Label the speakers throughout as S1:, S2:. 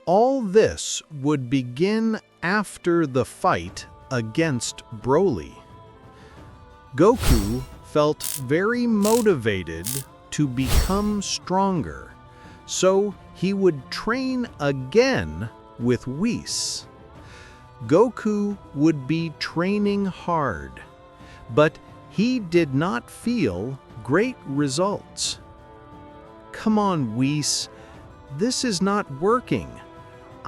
S1: All this would begin after the fight against Broly. Goku felt very motivated to become stronger, so he would train again with Whis. Goku would be training hard, but he did not feel great results. "Come on, Whis, this is not working.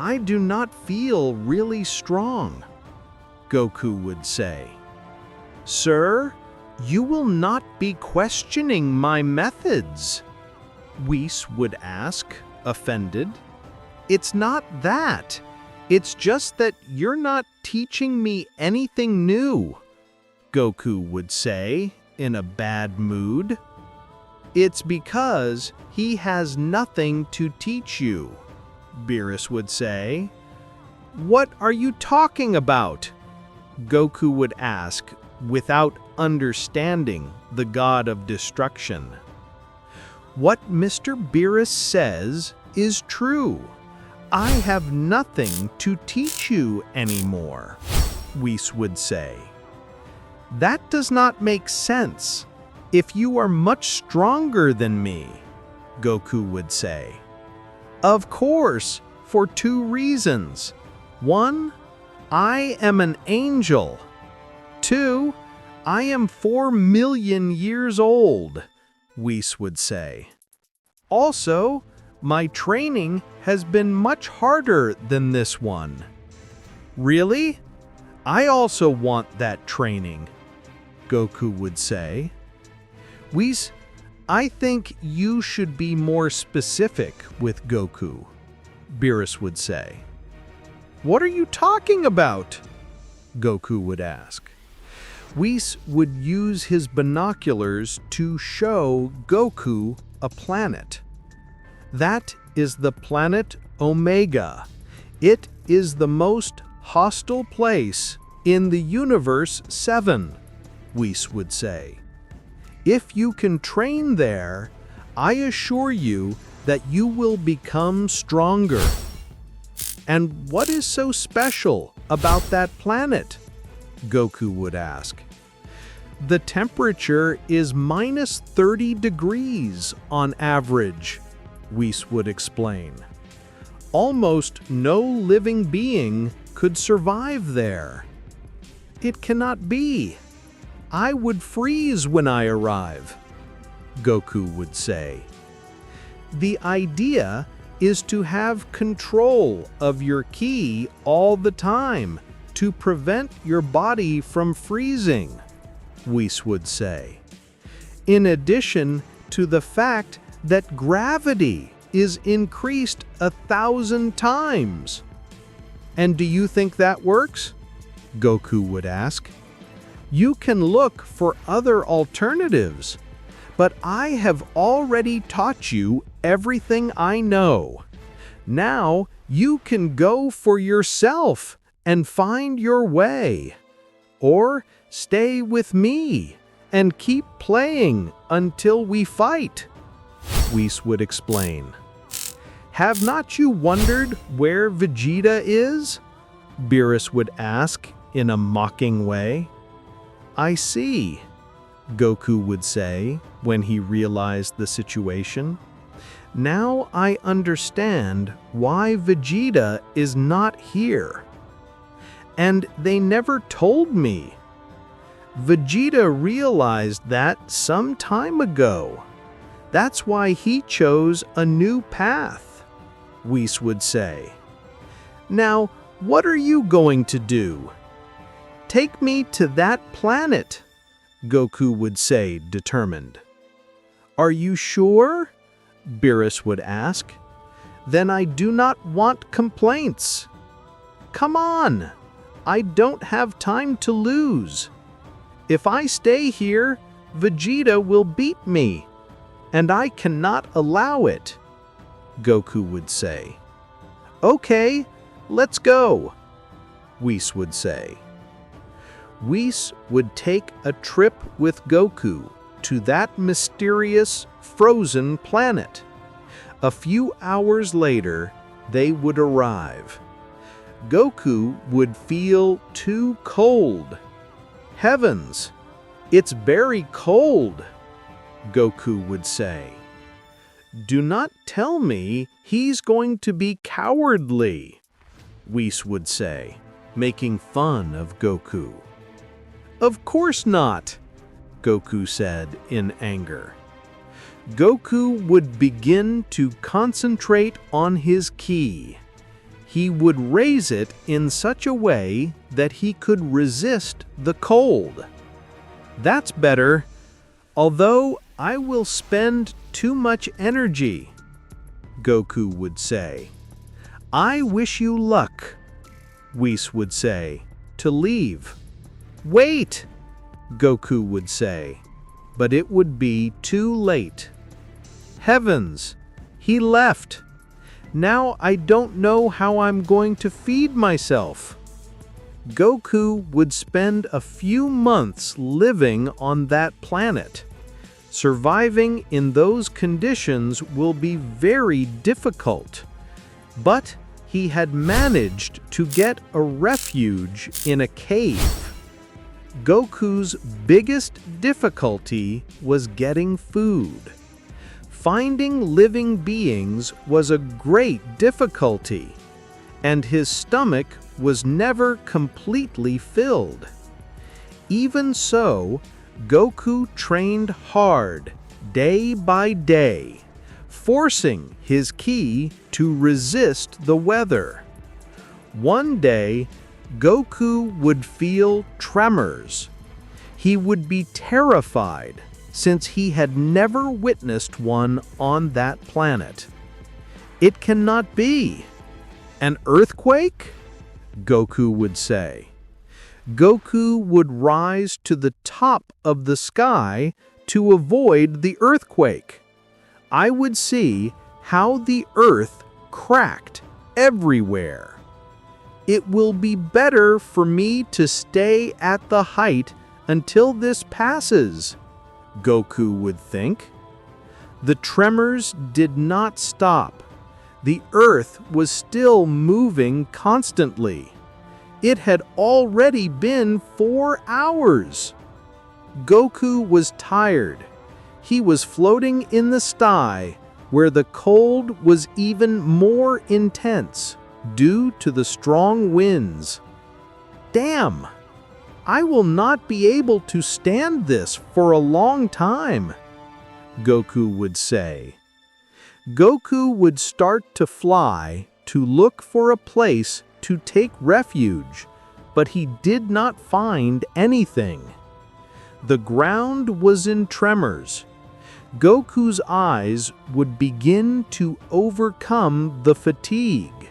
S1: I do not feel really strong," Goku would say. "Sir, you will not be questioning my methods," Whis would ask, offended. "It's not that. It's just that you're not teaching me anything new," Goku would say in a bad mood. "It's because he has nothing to teach you," Beerus would say. "What are you talking about?" Goku would ask without understanding the god of destruction. "What Mr. Beerus says is true. I have nothing to teach you anymore," Whis would say. "That does not make sense. If you are much stronger than me," Goku would say. "Of course, for two reasons. One, I am an angel. Two, I am 4 million years old," Whis would say. "Also, my training has been much harder than this one." "Really? I also want that training," Goku would say. "Whis, I think you should be more specific with Goku," Beerus would say. "What are you talking about?" Goku would ask. Whis would use his binoculars to show Goku a planet. "That is the planet Omega. It is the most hostile place in the Universe 7, Whis would say. "If you can train there, I assure you that you will become stronger." "And what is so special about that planet?" Goku would ask. "The temperature is minus 30 degrees on average," Whis would explain. "Almost no living being could survive there." "It cannot be. I would freeze when I arrive," Goku would say. "The idea is to have control of your ki all the time to prevent your body from freezing," Whis would say. "In addition to the fact that gravity is increased 1,000 times. "And do you think that works?" Goku would ask. "You can look for other alternatives, but I have already taught you everything I know. Now you can go for yourself and find your way. Or stay with me and keep playing until we fight," Whis would explain. "Have not you wondered where Vegeta is?" Beerus would ask in a mocking way. "I see," Goku would say when he realized the situation. "Now I understand why Vegeta is not here. And they never told me. Vegeta realized that some time ago. That's why he chose a new path," Whis would say. "Now, what are you going to do?" "Take me to that planet," Goku would say, determined. "Are you sure?" Beerus would ask. "Then I do not want complaints. Come on, I don't have time to lose. If I stay here, Vegeta will beat me, and I cannot allow it," Goku would say. "Okay, let's go," Whis would say. Whis would take a trip with Goku to that mysterious frozen planet. A few hours later, they would arrive. Goku would feel too cold. "Heavens, it's very cold," Goku would say. "Do not tell me he's going to be cowardly," Whis would say, making fun of Goku. "Of course not," Goku said in anger. Goku would begin to concentrate on his ki. He would raise it in such a way that he could resist the cold. "That's better, although I will spend too much energy," Goku would say. "I wish you luck," Whis would say, to leave. "Wait," Goku would say, but it would be too late. "Heavens, he left. Now I don't know how I'm going to feed myself." Goku would spend a few months living on that planet. Surviving in those conditions will be very difficult. But he had managed to get a refuge in a cave. Goku's biggest difficulty was getting food. Finding living beings was a great difficulty, and his stomach was never completely filled. Even so, Goku trained hard, day by day, forcing his ki to resist the weather. One day, Goku would feel tremors. He would be terrified, since he had never witnessed one on that planet. "It cannot be. An earthquake?" Goku would say. Goku would rise to the top of the sky to avoid the earthquake. I would see how the earth cracked everywhere. "It will be better for me to stay at the height until this passes," Goku would think. The tremors did not stop. The earth was still moving constantly. It had already been 4 hours. Goku was tired. He was floating in the sky, where the cold was even more intense due to the strong winds. "Damn! I will not be able to stand this for a long time," Goku would say. Goku would start to fly to look for a place to take refuge, but he did not find anything. The ground was in tremors. Goku's eyes would begin to overcome the fatigue.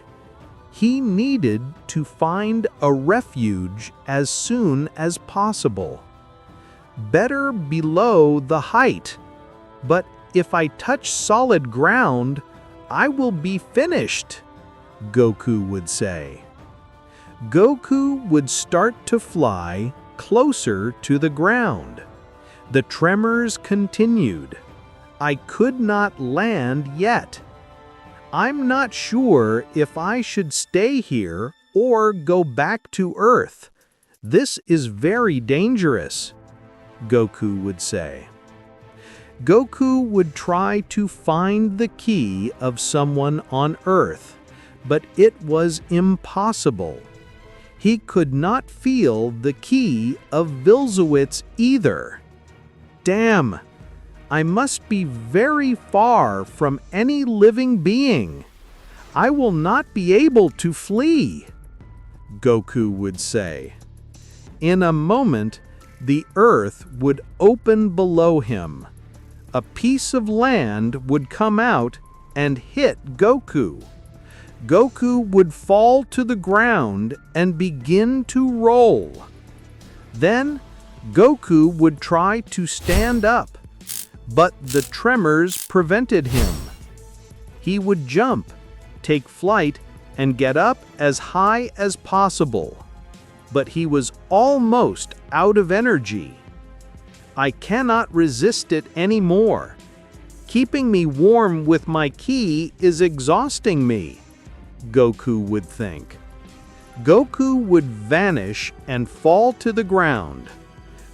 S1: He needed to find a refuge as soon as possible. "Better below the height, but if I touch solid ground, I will be finished," Goku would say. Goku would start to fly closer to the ground. The tremors continued. "I could not land yet. I'm not sure if I should stay here or go back to Earth. This is very dangerous," Goku would say. Goku would try to find the ki of someone on Earth, but it was impossible. He could not feel the ki of Vilzowitz either. "Damn! I must be very far from any living being. I will not be able to flee," Goku would say. In a moment, the earth would open below him. A piece of land would come out and hit Goku. Goku would fall to the ground and begin to roll. Then, Goku would try to stand up, but the tremors prevented him. He would jump, take flight, and get up as high as possible. But he was almost out of energy. "I cannot resist it anymore. Keeping me warm with my ki is exhausting me," Goku would think. Goku would vanish and fall to the ground.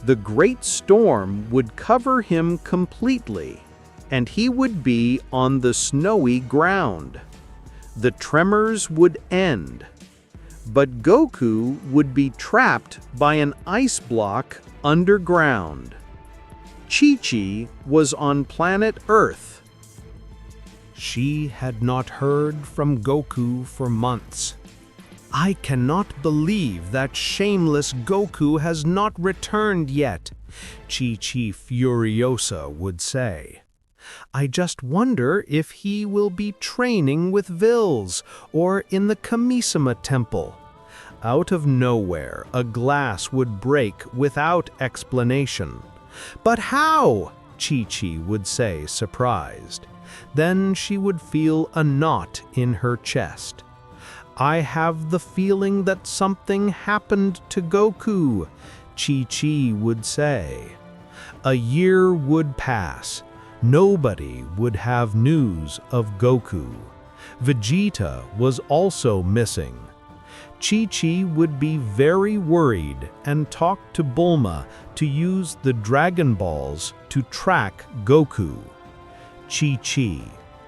S1: The great storm would cover him completely, and he would be on the snowy ground. The tremors would end, but Goku would be trapped by an ice block underground. Chi-Chi was on planet Earth.
S2: She had not heard from Goku for months. I cannot believe that shameless Goku has not returned yet, Chi-Chi Furiosa would say. I just wonder if he will be training with Vils or in the Kamisama Temple. Out of nowhere, a glass would break without explanation. But how? Chi-Chi would say, surprised. Then she would feel a knot in her chest. I have the feeling that something happened to Goku, Chi-Chi would say. A year would pass. Nobody would have news of Goku. Vegeta was also missing. Chi-Chi would be very worried and talk to Bulma to use the Dragon Balls to track Goku. Chi-Chi,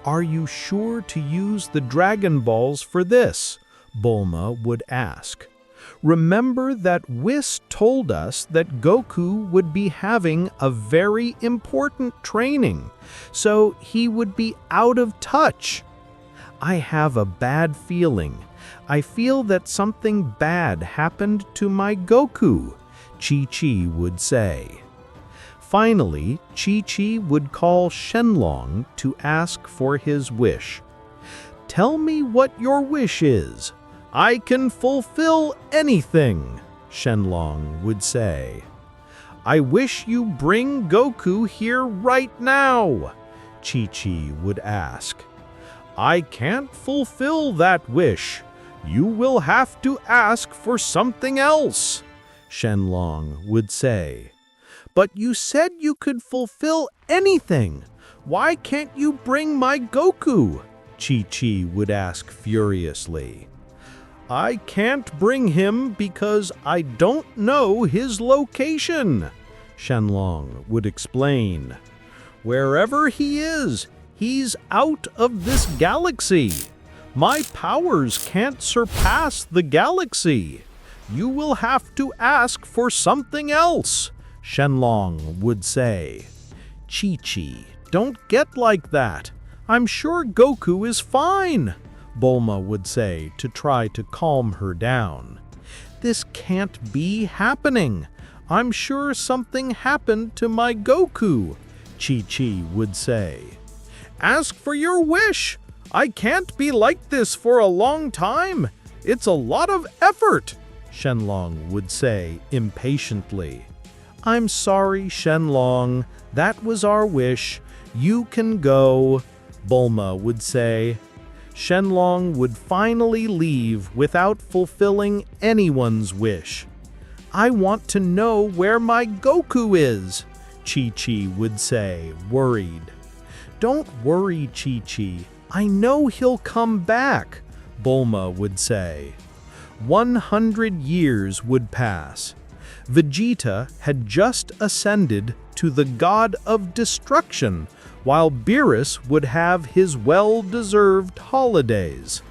S2: are you sure to use the Dragon Balls for this? Bulma would ask. Remember that Whis told us that Goku would be having a very important training, so he would be out of touch. I have a bad feeling. I feel that something bad happened to my Goku, Chi-Chi would say. Finally, Chi-Chi would call Shenlong to ask for his wish. Tell me what your wish is. I can fulfill anything, Shenlong would say. I wish you bring Goku here right now, Chi-Chi would ask. I can't fulfill that wish. You will have to ask for something else, Shenlong would say. But you said you could fulfill anything. Why can't you bring my Goku? Chi-Chi would ask furiously. I can't bring him because I don't know his location, Shenlong would explain. Wherever he is, he's out of this galaxy. My powers can't surpass the galaxy. You will have to ask for something else, Shenlong would say. Chi-Chi, don't get like that. I'm sure Goku is fine, Bulma would say to try to calm her down. This can't be happening. I'm sure something happened to my Goku, Chi-Chi would say. Ask for your wish. I can't be like this for a long time. It's a lot of effort, Shenlong would say impatiently. I'm sorry, Shenlong. That was our wish. You can go, Bulma would say. Shenlong would finally leave without fulfilling anyone's wish. I want to know where my Goku is, Chi-Chi would say, worried. Don't worry, Chi-Chi. I know he'll come back, Bulma would say. 100 years would pass. Vegeta had just ascended to the god of destruction, while Beerus would have his well-deserved holidays.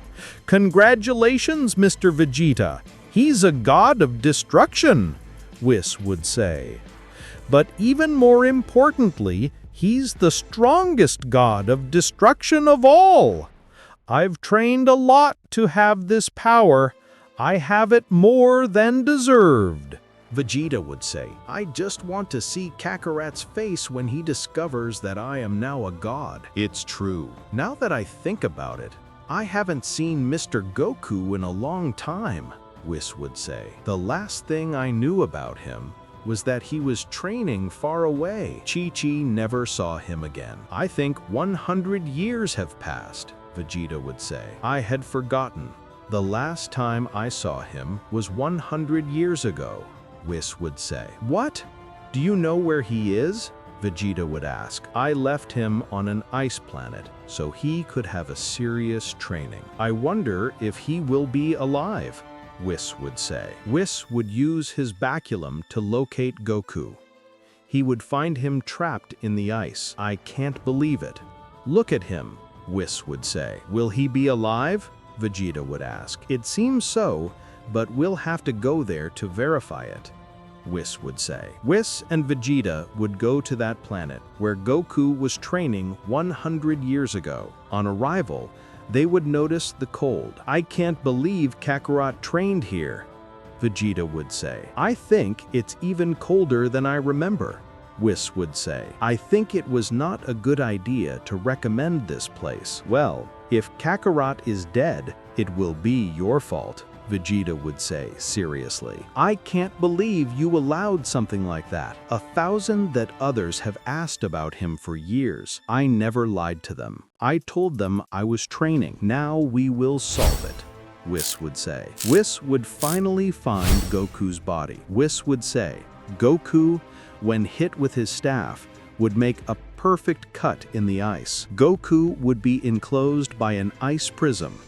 S2: Congratulations, Mr. Vegeta. He's a god of destruction, Whis would say. But even more importantly, he's the strongest god of destruction of all. I've trained a lot to have this power. I have it more than deserved, Vegeta would say. I just want to see Kakarot's face when he discovers that I am now a god. It's true. Now that I think about it, I haven't seen Mr. Goku in a long time, Whis would say. The last thing I knew about him was that he was training far away. Chi-Chi never saw him again. I think 100 years have passed, Vegeta would say. I had forgotten. The last time I saw him was 100 years ago, Whis would say. What? Do you know where he is?
S1: Vegeta would ask. I left him on an ice planet so he could have a serious training. I wonder if he will be alive, Whis would say. Whis would use his baculum to locate Goku. He would find him trapped in the ice. I can't believe it. Look at him, Whis would say. Will he be alive? Vegeta would ask. It seems so, but we'll have to go there to verify it, Whis would say. Whis and Vegeta would go to that planet where Goku was training 100 years ago. On arrival, they would notice the cold. I can't believe Kakarot trained here, Vegeta would say. I think it's even colder than I remember, Whis would say. I think it was not a good idea to recommend this place. Well, if Kakarot is dead, it will be your fault, Vegeta would say seriously. I can't believe you allowed something like that. 1,000 that others have asked about him for years. I never lied to them. I told them I was training. Now we will solve it, Whis would say. Whis would finally find Goku's body. Whis would say, Goku, when hit with his staff, would make a perfect cut in the ice. Goku would be enclosed by an ice prism,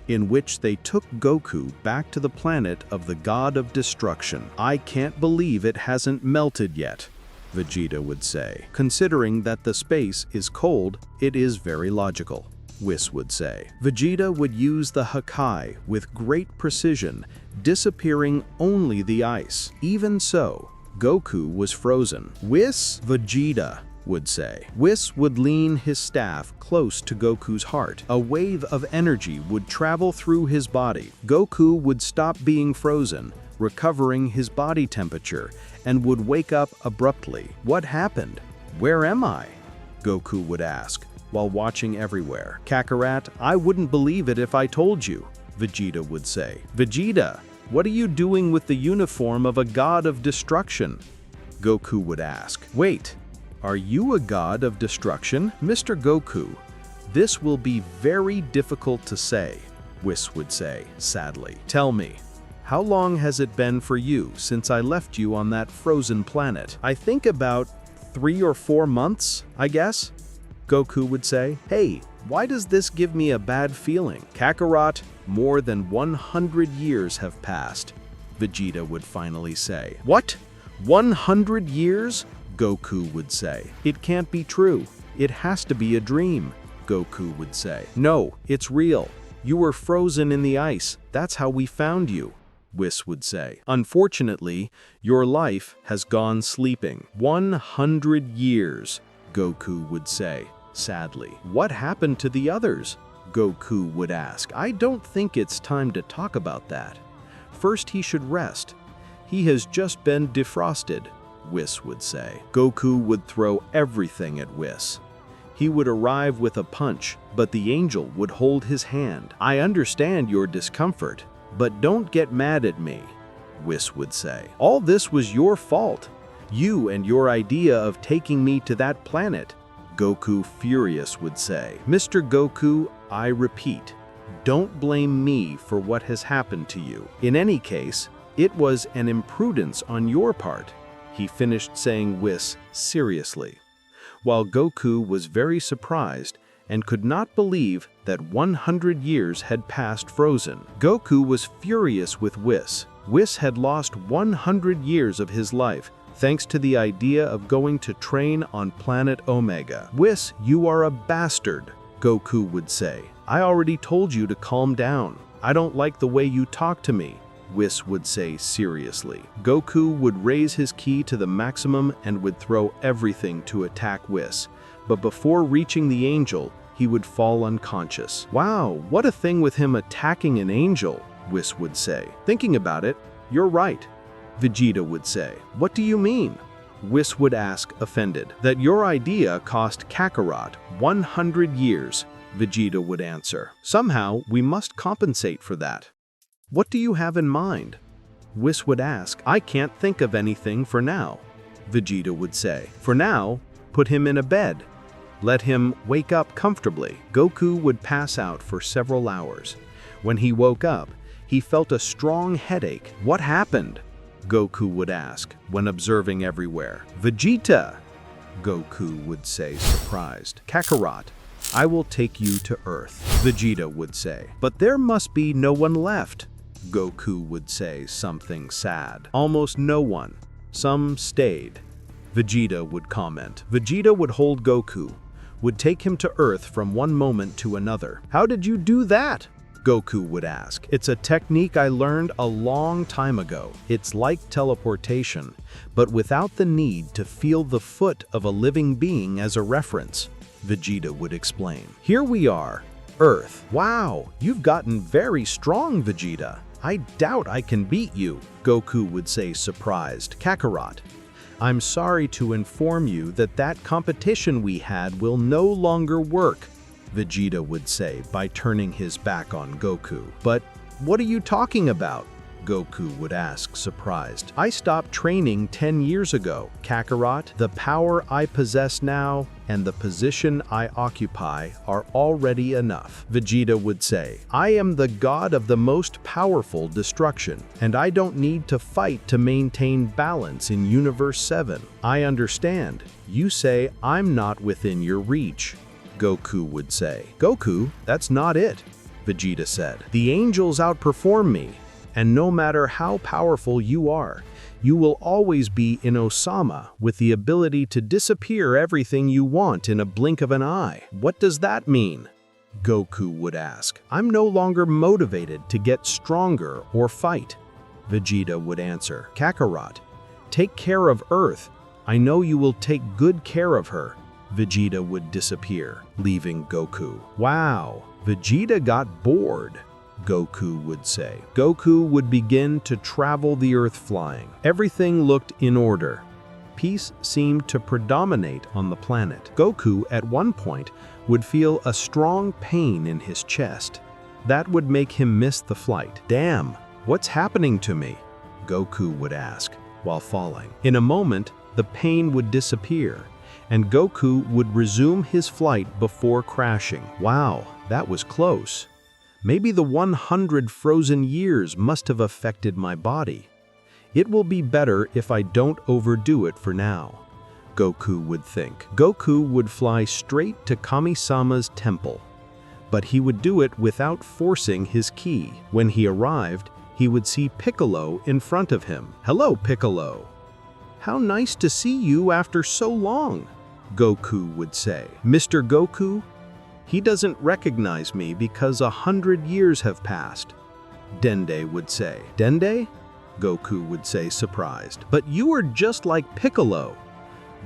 S1: in which they took Goku back to the planet of the god of destruction. I can't believe it hasn't melted yet, Vegeta would say. Considering that the space is cold, it is very logical, Whis would say. Vegeta would use the Hakai with great precision, disappearing only the ice. Even so, Goku was frozen. Whis, Vegeta would say. Whis would lean his staff close to Goku's heart. A wave of energy would travel through his body. Goku would stop being frozen, recovering his body temperature, and would wake up abruptly. What happened? Where am I? Goku would ask, while watching everywhere. Kakarot, I wouldn't believe it if I told you, Vegeta would say. Vegeta, what are you doing with the uniform of a god of destruction? Goku would ask. Wait, are you a god of destruction? Mr. Goku, this will be very difficult to say, Whis would say, sadly. Tell me, how long has it been for you since I left you on that frozen planet? I think about 3 or 4 months, I guess, Goku would say. Hey, why does this give me a bad feeling? Kakarot, more than 100 years have passed, Vegeta would finally say. What? 100 years? Goku would say. It can't be true. It has to be a dream, Goku would say. No, it's real. You were frozen in the ice. That's how we found you, Whis would say. Unfortunately, your life has gone sleeping. 100 years, Goku would say, sadly. What happened to the others? Goku would ask. I don't think it's time to talk about that. First, he should rest. He has just been defrosted, Whis would say. Goku would throw everything at Whis. He would arrive with a punch, but the angel would hold his hand. I understand your discomfort, but don't get mad at me, Whis would say. All this was your fault. You and your idea of taking me to that planet, Goku furious would say. Mr. Goku, I repeat, don't blame me for what has happened to you. In any case, it was an imprudence on your part, he finished saying Whis seriously, while Goku was very surprised and could not believe that 100 years had passed frozen. Goku was furious with Whis. Whis had lost 100 years of his life thanks to the idea of going to train on planet Omega. Whis, you are a bastard, Goku would say. I already told you to calm down. I don't like the way you talk to me, Whis would say seriously. Goku would raise his ki to the maximum and would throw everything to attack Whis, but before reaching the angel, he would fall unconscious. Wow, what a thing with him attacking an angel, Whis would say. Thinking about it, you're right, Vegeta would say. What do you mean? Whis would ask, offended. That your idea cost Kakarot 100 years, Vegeta would answer. Somehow, we must compensate for that. What do you have in mind? Whis would ask. I can't think of anything for now, Vegeta would say. For now, put him in a bed. Let him wake up comfortably. Goku would pass out for several hours. When he woke up, he felt a strong headache. What happened? Goku would ask when observing everywhere. Vegeta! Goku would say, surprised. Kakarot, I will take you to Earth, Vegeta would say. But there must be no one left, Goku would say, something sad. Almost no one. Some stayed, Vegeta would comment. Vegeta would hold Goku, would take him to Earth from one moment to another. How did you do that? Goku would ask. It's a technique I learned a long time ago. It's like teleportation, but without the need to feel the foot of a living being as a reference, Vegeta would explain. Here we are, Earth. Wow, you've gotten very strong, Vegeta. I doubt I can beat you, Goku would say, surprised. Kakarot, I'm sorry to inform you that competition we had will no longer work, Vegeta would say by turning his back on Goku. But what are you talking about? Goku would ask, surprised. I stopped training 10 years ago, Kakarot. The power I possess now and the position I occupy are already enough, Vegeta would say. I am the god of the most powerful destruction, and I don't need to fight to maintain balance in Universe 7. I understand. You say I'm not within your reach, Goku would say. Goku, that's not it, Vegeta said. The angels outperform me, and no matter how powerful you are, you will always be in Osama with the ability to disappear everything you want in a blink of an eye. What does that mean? Goku would ask. I'm no longer motivated to get stronger or fight, Vegeta would answer. Kakarot, take care of Earth. I know you will take good care of her. Vegeta would disappear, leaving Goku. Wow, Vegeta got bored, Goku would say. Goku would begin to travel the Earth flying. Everything looked in order. Peace seemed to predominate on the planet. Goku, at one point, would feel a strong pain in his chest. That would make him miss the flight. Damn, what's happening to me? Goku would ask, while falling. In a moment, the pain would disappear, and Goku would resume his flight before crashing. Wow, that was close. Maybe the 100 frozen years must have affected my body. It will be better if I don't overdo it for now, Goku would think. Goku would fly straight to Kami-sama's temple, but he would do it without forcing his ki. When he arrived, he would see Piccolo in front of him. Hello, Piccolo. How nice to see you after so long, Goku would say. Mr. Goku? He doesn't recognize me because 100 years have passed, Dende would say. Dende? Goku would say, surprised. But you are just like Piccolo.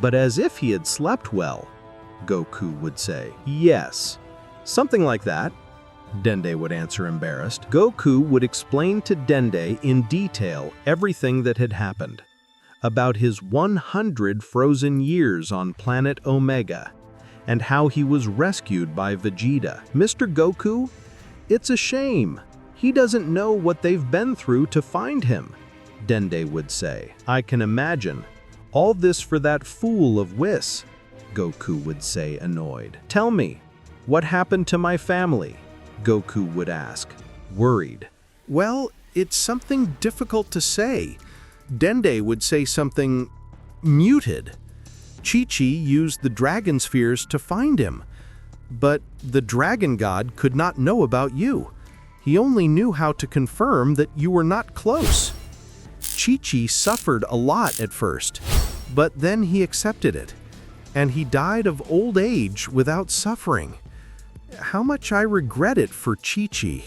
S1: But as if he had slept well, Goku would say. Yes, something like that, Dende would answer, embarrassed. Goku would explain to Dende in detail everything that had happened, about his 100 frozen years on planet Omega, and how he was rescued by Vegeta. Mr. Goku, it's a shame. He doesn't know what they've been through to find him, Dende would say. I can imagine. All this for that fool of Whis, Goku would say, annoyed. Tell me, what happened to my family? Goku would ask, worried. Well, it's something difficult to say. Dende would say something muted. Chi-Chi used the dragon spheres to find him, but the dragon god could not know about you. He only knew how to confirm that you were not close. Chi-Chi suffered a lot at first, but then he accepted it, and he died of old age without suffering. How much I regret it for Chi-Chi.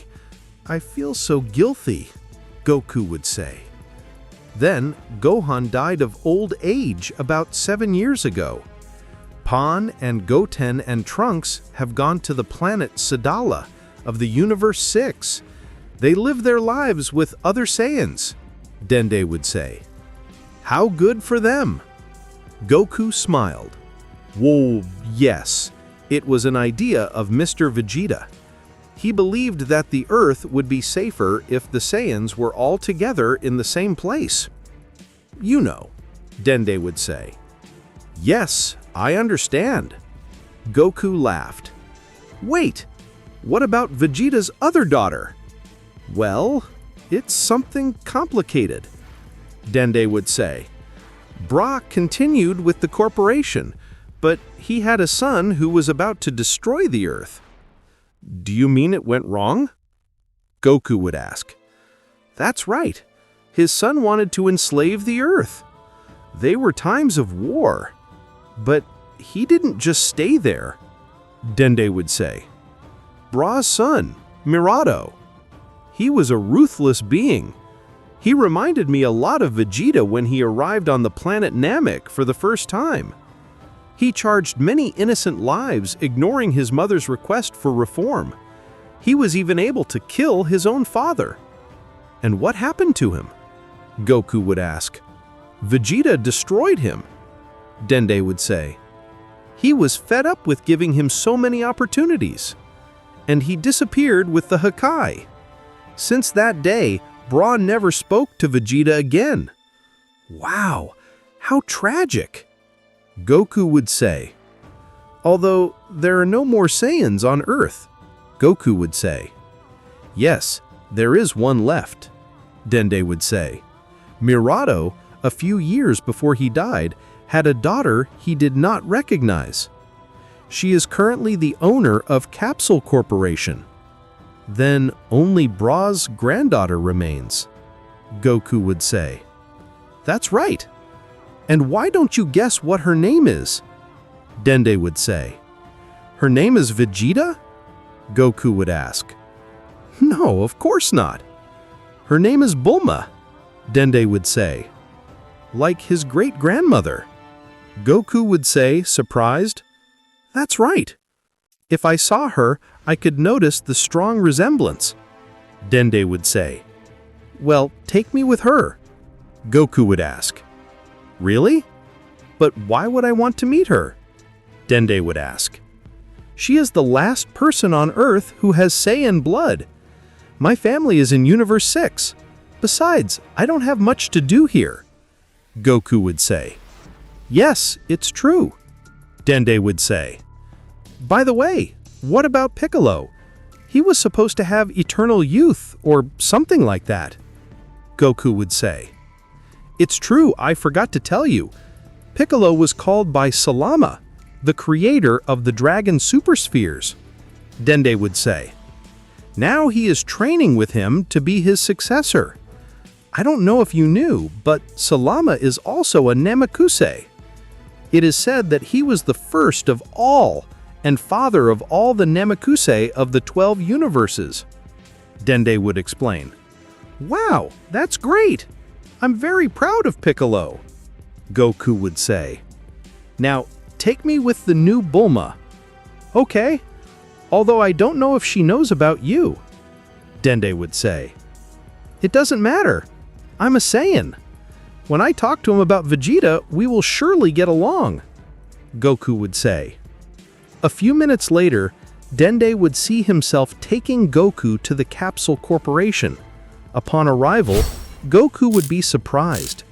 S1: I feel so guilty, Goku would say. Then, Gohan died of old age about 7 years ago. Pan and Goten and Trunks have gone to the planet Sadala of the Universe 6. They live their lives with other Saiyans, Dende would say. How good for them. Goku smiled. Whoa, yes, it was an idea of Mr. Vegeta. He believed that the Earth would be safer if the Saiyans were all together in the same place. You know, Dende would say. Yes, I understand. Goku laughed. Wait, what about Vegeta's other daughter? Well, it's something complicated, Dende would say. Bra continued with the corporation,
S2: but he had a son who was about to destroy the Earth. Do you mean it went wrong? Goku would ask. That's right. His son wanted to enslave the Earth. They were times of war. But he didn't just stay there, Dende would say. Bra's son, Mirato. He was a ruthless being. He reminded me a lot of Vegeta when he arrived on the planet Namek for the first time. He charged many innocent lives, ignoring his mother's request for reform. He was even able to kill his own father. And what happened to him? Goku would ask. Vegeta destroyed him, Dende would say. He was fed up with giving him so many opportunities. And he disappeared with the Hakai. Since that day, Bra never spoke to Vegeta again. Wow, how tragic, Goku would say. Although there are no more Saiyans on Earth, Goku would say. Yes, there is one left, Dende would say. Mirato, a few years before he died, had a daughter he did not recognize. She is currently the owner of Capsule Corporation. Then only Bra's granddaughter remains, Goku would say. That's right. And why don't you guess what her name is? Dende would say. Her name is Vegeta? Goku would ask. No, of course not. Her name is Bulma, Dende would say. Like his great-grandmother. Goku would say, surprised. That's right. If I saw her, I could notice the strong resemblance, Dende would say. Well, take me with her, Goku would ask. Really? But why would I want to meet her? Dende would ask. She is the last person on Earth who has Saiyan blood. My family is in Universe 6. Besides, I don't have much to do here, Goku would say. Yes, it's true, Dende would say. By the way, what about Piccolo? He was supposed to have eternal youth or something like that, Goku would say. It's true, I forgot to tell you. Piccolo was called by Salama, the creator of the Dragon Super Spheres, Dende would say. Now he is training with him to be his successor. I don't know if you knew, but Salama is also a Namekusei. It is said that he was the first of all and father of all the Namekusei of the 12 universes, Dende would explain. Wow, that's great! I'm very proud of Piccolo, Goku would say. Now, take me with the new Bulma. Okay, although I don't know if she knows about you, Dende would say. It doesn't matter. I'm a Saiyan. When I talk to him about Vegeta, we will surely get along, Goku would say. A few minutes later, Dende would see himself taking Goku to the Capsule Corporation. Upon arrival, Goku would be surprised.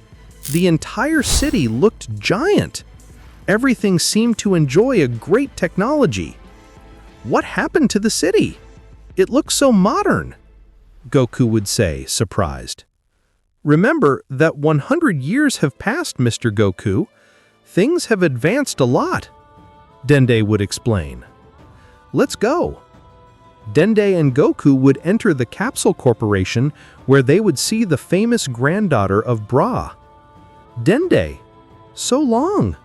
S2: The entire city looked giant. Everything seemed to enjoy a great technology. What happened to the city? It looks so modern, Goku would say, surprised. Remember that 100 years have passed, Mr. Goku. Things have advanced a lot, Dende would explain. Let's go. Dende and Goku would enter the Capsule Corporation where they would see the famous granddaughter of Bra. Dende, so long,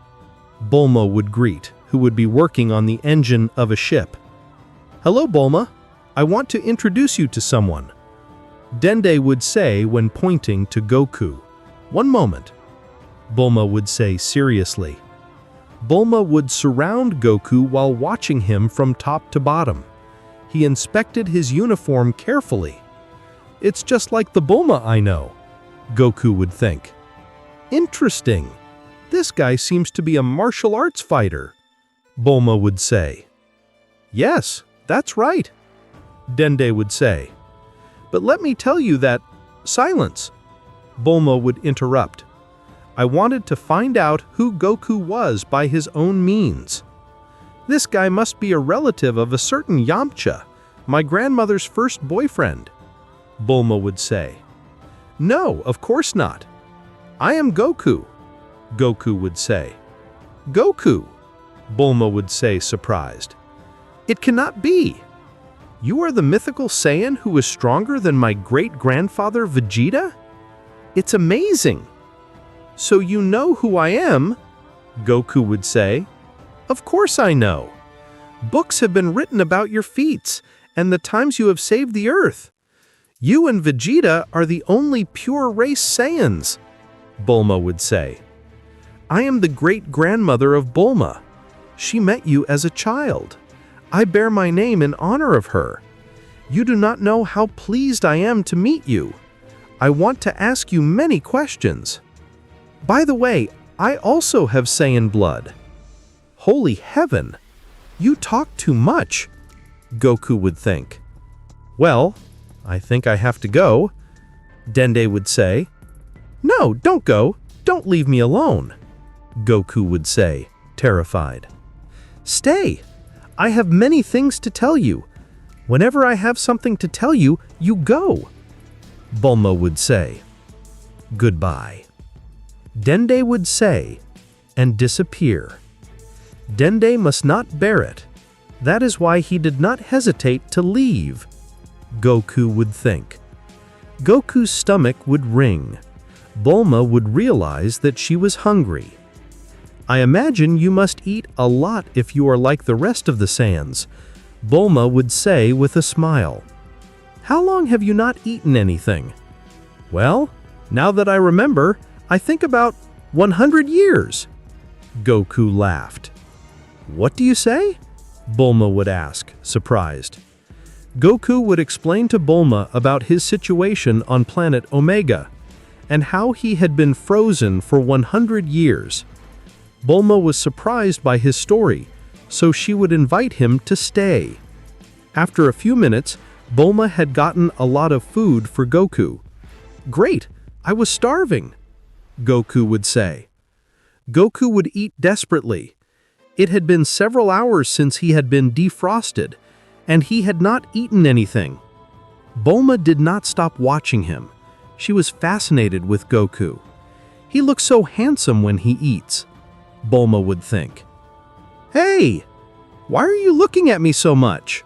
S2: Bulma would greet, who would be working on the engine of a ship. Hello, Bulma. I want to introduce you to someone, Dende would say when pointing to Goku. One moment, Bulma would say seriously. Bulma would surround Goku while watching him from top to bottom. He inspected his uniform carefully. It's just like the Bulma I know, Goku would think. Interesting. This guy seems to be a martial arts fighter, Bulma would say. Yes, that's right, Dende would say. But let me tell you that… Silence, Bulma would interrupt. I wanted to find out who Goku was by his own means. This guy must be a relative of a certain Yamcha, my grandmother's first boyfriend, Bulma would say. No, of course not. I am Goku, Goku would say. Goku, Bulma would say, surprised. It cannot be. You are the mythical Saiyan who is stronger than my great-grandfather Vegeta? It's amazing. So you know who I am? Goku would say. Of course I know. Books have been written about your feats and the times you have saved the Earth. You and Vegeta are the only pure-race Saiyans, Bulma would say. I am the great-grandmother of Bulma. She met you as a child. I bear my name in honor of her. You do not know how pleased I am to meet you. I want to ask you many questions. By the way, I also have Saiyan blood. Holy heaven! You talk too much, Goku would think. Well, I think I have to go, Dende would say. No, don't go. Don't leave me alone, Goku would say, terrified. Stay. I have many things to tell you. Whenever I have something to tell you, you go, Bulma would say. Goodbye, Dende would say, and disappear. Dende must not bear it. That is why he did not hesitate to leave, Goku would think. Goku's stomach would ring. Bulma would realize that she was hungry. I imagine you must eat a lot if you are like the rest of the Saiyans, Bulma would say with a smile. How long have you not eaten anything? Well, now that I remember, I think about 100 years. Goku laughed. What do you say? Bulma would ask, surprised. Goku would explain to Bulma about his situation on planet Omega and how he had been frozen for 100 years. Bulma was surprised by his story, so she would invite him to stay. After a few minutes, Bulma had gotten a lot of food for Goku. Great, I was starving, Goku would say. Goku would eat desperately. It had been several hours since he had been defrosted, and he had not eaten anything. Bulma did not stop watching him. She was fascinated with Goku. He looks so handsome when he eats, Bulma would think. Hey, why are you looking at me so much?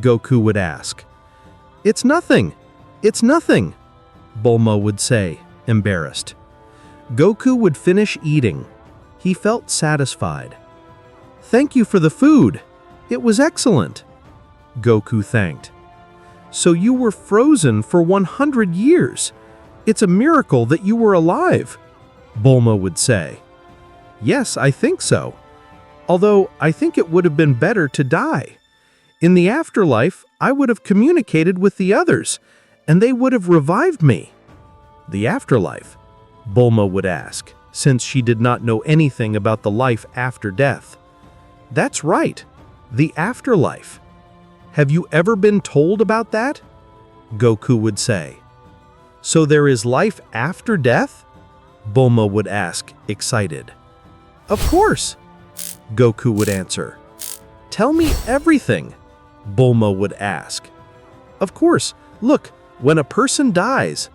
S2: Goku would ask. It's nothing. It's nothing, Bulma would say, embarrassed. Goku would finish eating. He felt satisfied. Thank you for the food. It was excellent, Goku thanked. So you were frozen for 100 years. It's a miracle that you were alive, Bulma would say. Yes, I think so. Although I think it would have been better to die. In the afterlife, I would have communicated with the others, and they would have revived me. The afterlife? Bulma would ask, since she did not know anything about the life after death. That's right, the afterlife. Have you ever been told about that? Goku would say. So there is life after death? Bulma would ask, excited. Of course, Goku would answer. Tell me everything, Bulma would ask. Of course, look, when a person dies,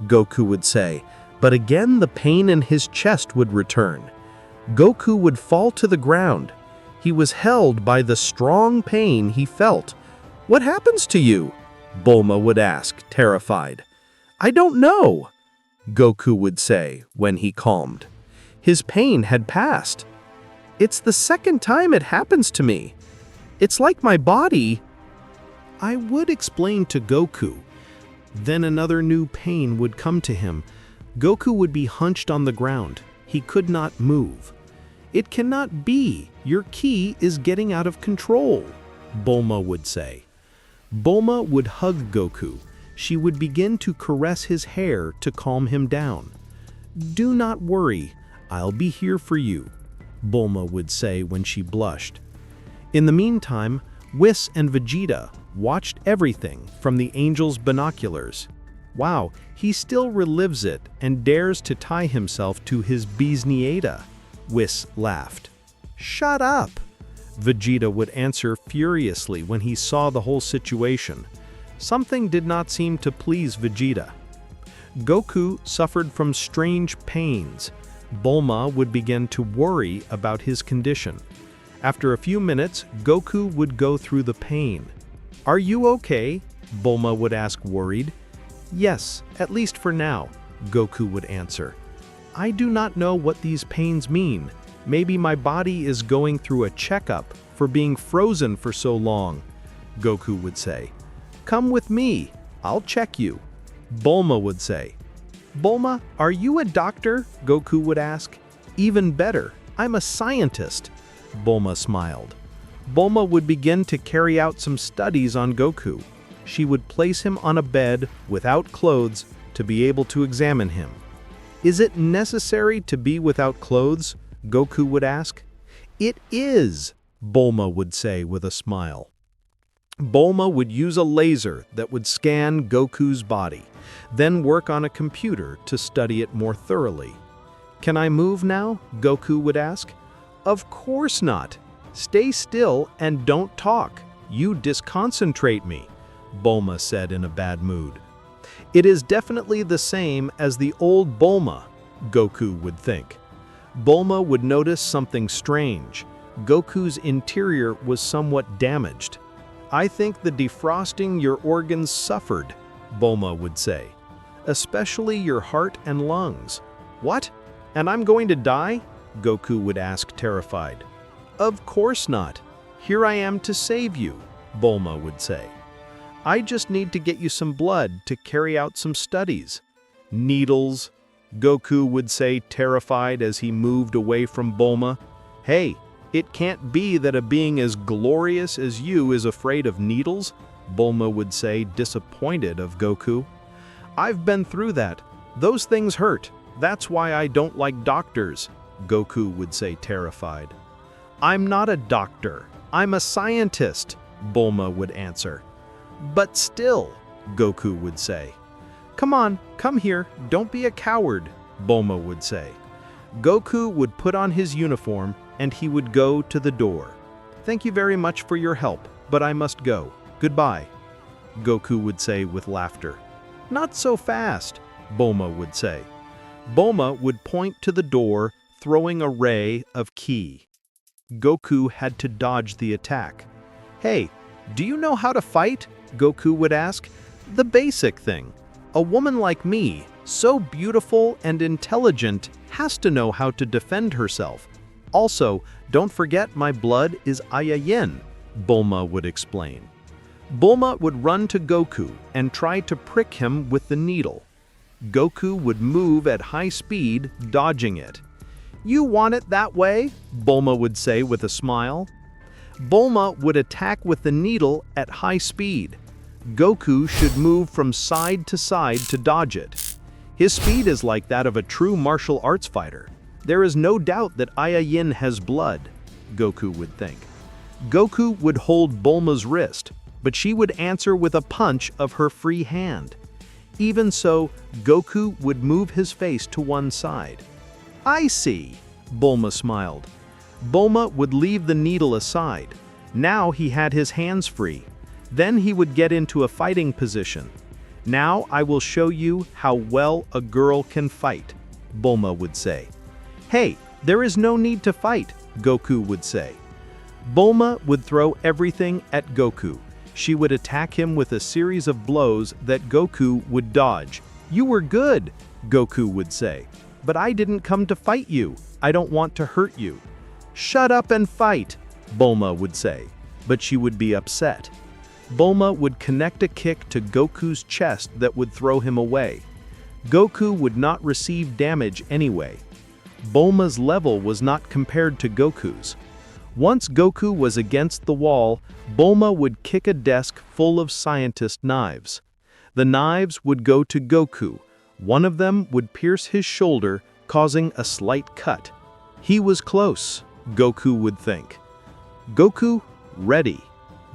S2: Goku would say, but again the pain in his chest would return. Goku would fall to the ground. He was held by the strong pain he felt. What happens to you? Bulma would ask, terrified. I don't know, Goku would say when he calmed. His pain had passed. It's the second time it happens to me. It's like my body. I would explain to Goku. Then another new pain would come to him. Goku would be hunched on the ground. He could not move. It cannot be. Your ki is getting out of control, Bulma would say. Bulma would hug Goku. She would begin to caress his hair to calm him down. Do not worry. I'll be here for you, Bulma would say when she blushed. In the meantime, Whis and Vegeta watched everything from the angel's binoculars. Wow, he still relives it and dares to tie himself to his Bisnieta, Whis laughed. Shut up, Vegeta would answer furiously when he saw the whole situation. Something did not seem to please Vegeta. Goku suffered from strange pains. Bulma would begin to worry about his condition. After a few minutes, Goku would go through the pain. "Are you okay?" Bulma would ask worried. "Yes, at least for now," Goku would answer. "I do not know what these pains mean. Maybe my body is going through a checkup for being frozen for so long," Goku would say. "Come with me, I'll check you," Bulma would say. "Bulma, are you a doctor?" Goku would ask. "Even better, I'm a scientist," Bulma smiled. Bulma would begin to carry out some studies on Goku. She would place him on a bed without clothes to be able to examine him. "Is it necessary to be without clothes?" Goku would ask. "It is," Bulma would say with a smile. Bulma would use a laser that would scan Goku's body, then work on a computer to study it more thoroughly. "Can I move now?" Goku would ask. "Of course not. Stay still and don't talk. You disconcentrate me," Bulma said in a bad mood. "It is definitely the same as the old Bulma," Goku would think. Bulma would notice something strange. Goku's interior was somewhat damaged. "I think the defrosting your organs suffered," Bulma would say. "Especially your heart and lungs." "What? And I'm going to die?" Goku would ask, terrified. "Of course not. Here I am to save you," Bulma would say. "I just need to get you some blood to carry out some studies." "Needles," Goku would say, terrified as he moved away from Bulma. "Hey, it can't be that a being as glorious as you is afraid of needles," Bulma would say, disappointed of Goku. "I've been through that. Those things hurt. That's why I don't like doctors," Goku would say, terrified. "I'm not a doctor. I'm a scientist," Bulma would answer. "But still," Goku would say. "Come on, come here, don't be a coward," Bulma would say. Goku would put on his uniform and he would go to the door. "Thank you very much for your help, but I must go. Goodbye," Goku would say with laughter. "Not so fast," Bulma would say. Bulma would point to the door, throwing a ray of ki. Goku had to dodge the attack. "Hey, do you know how to fight?" Goku would ask. "The basic thing. A woman like me, so beautiful and intelligent, has to know how to defend herself. Also, don't forget my blood is Saiyan," Bulma would explain. Bulma would run to Goku and try to prick him with the needle. Goku would move at high speed, dodging it. "You want it that way?" Bulma would say with a smile. Bulma would attack with the needle at high speed. Goku should move from side to side to dodge it. His speed is like that of a true martial arts fighter. There is no doubt that Saiyan has blood, Goku would think. Goku would hold Bulma's wrist, but she would answer with a punch of her free hand. Even so, Goku would move his face to one side. "I see," Bulma smiled. Bulma would leave the needle aside. Now he had his hands free. Then he would get into a fighting position. "Now I will show you how well a girl can fight," Bulma would say. "Hey, there is no need to fight," Goku would say. Bulma would throw everything at Goku. She would attack him with a series of blows that Goku would dodge. "You were good," Goku would say. "But I didn't come to fight you. I don't want to hurt you." "Shut up and fight," Bulma would say, but she would be upset. Bulma would connect a kick to Goku's chest that would throw him away. Goku would not receive damage anyway. Bulma's level was not compared to Goku's. Once Goku was against the wall, Bulma would kick a desk full of scientist knives. The knives would go to Goku. One of them would pierce his shoulder, causing a slight cut. He was close, Goku would think. "Goku, ready,"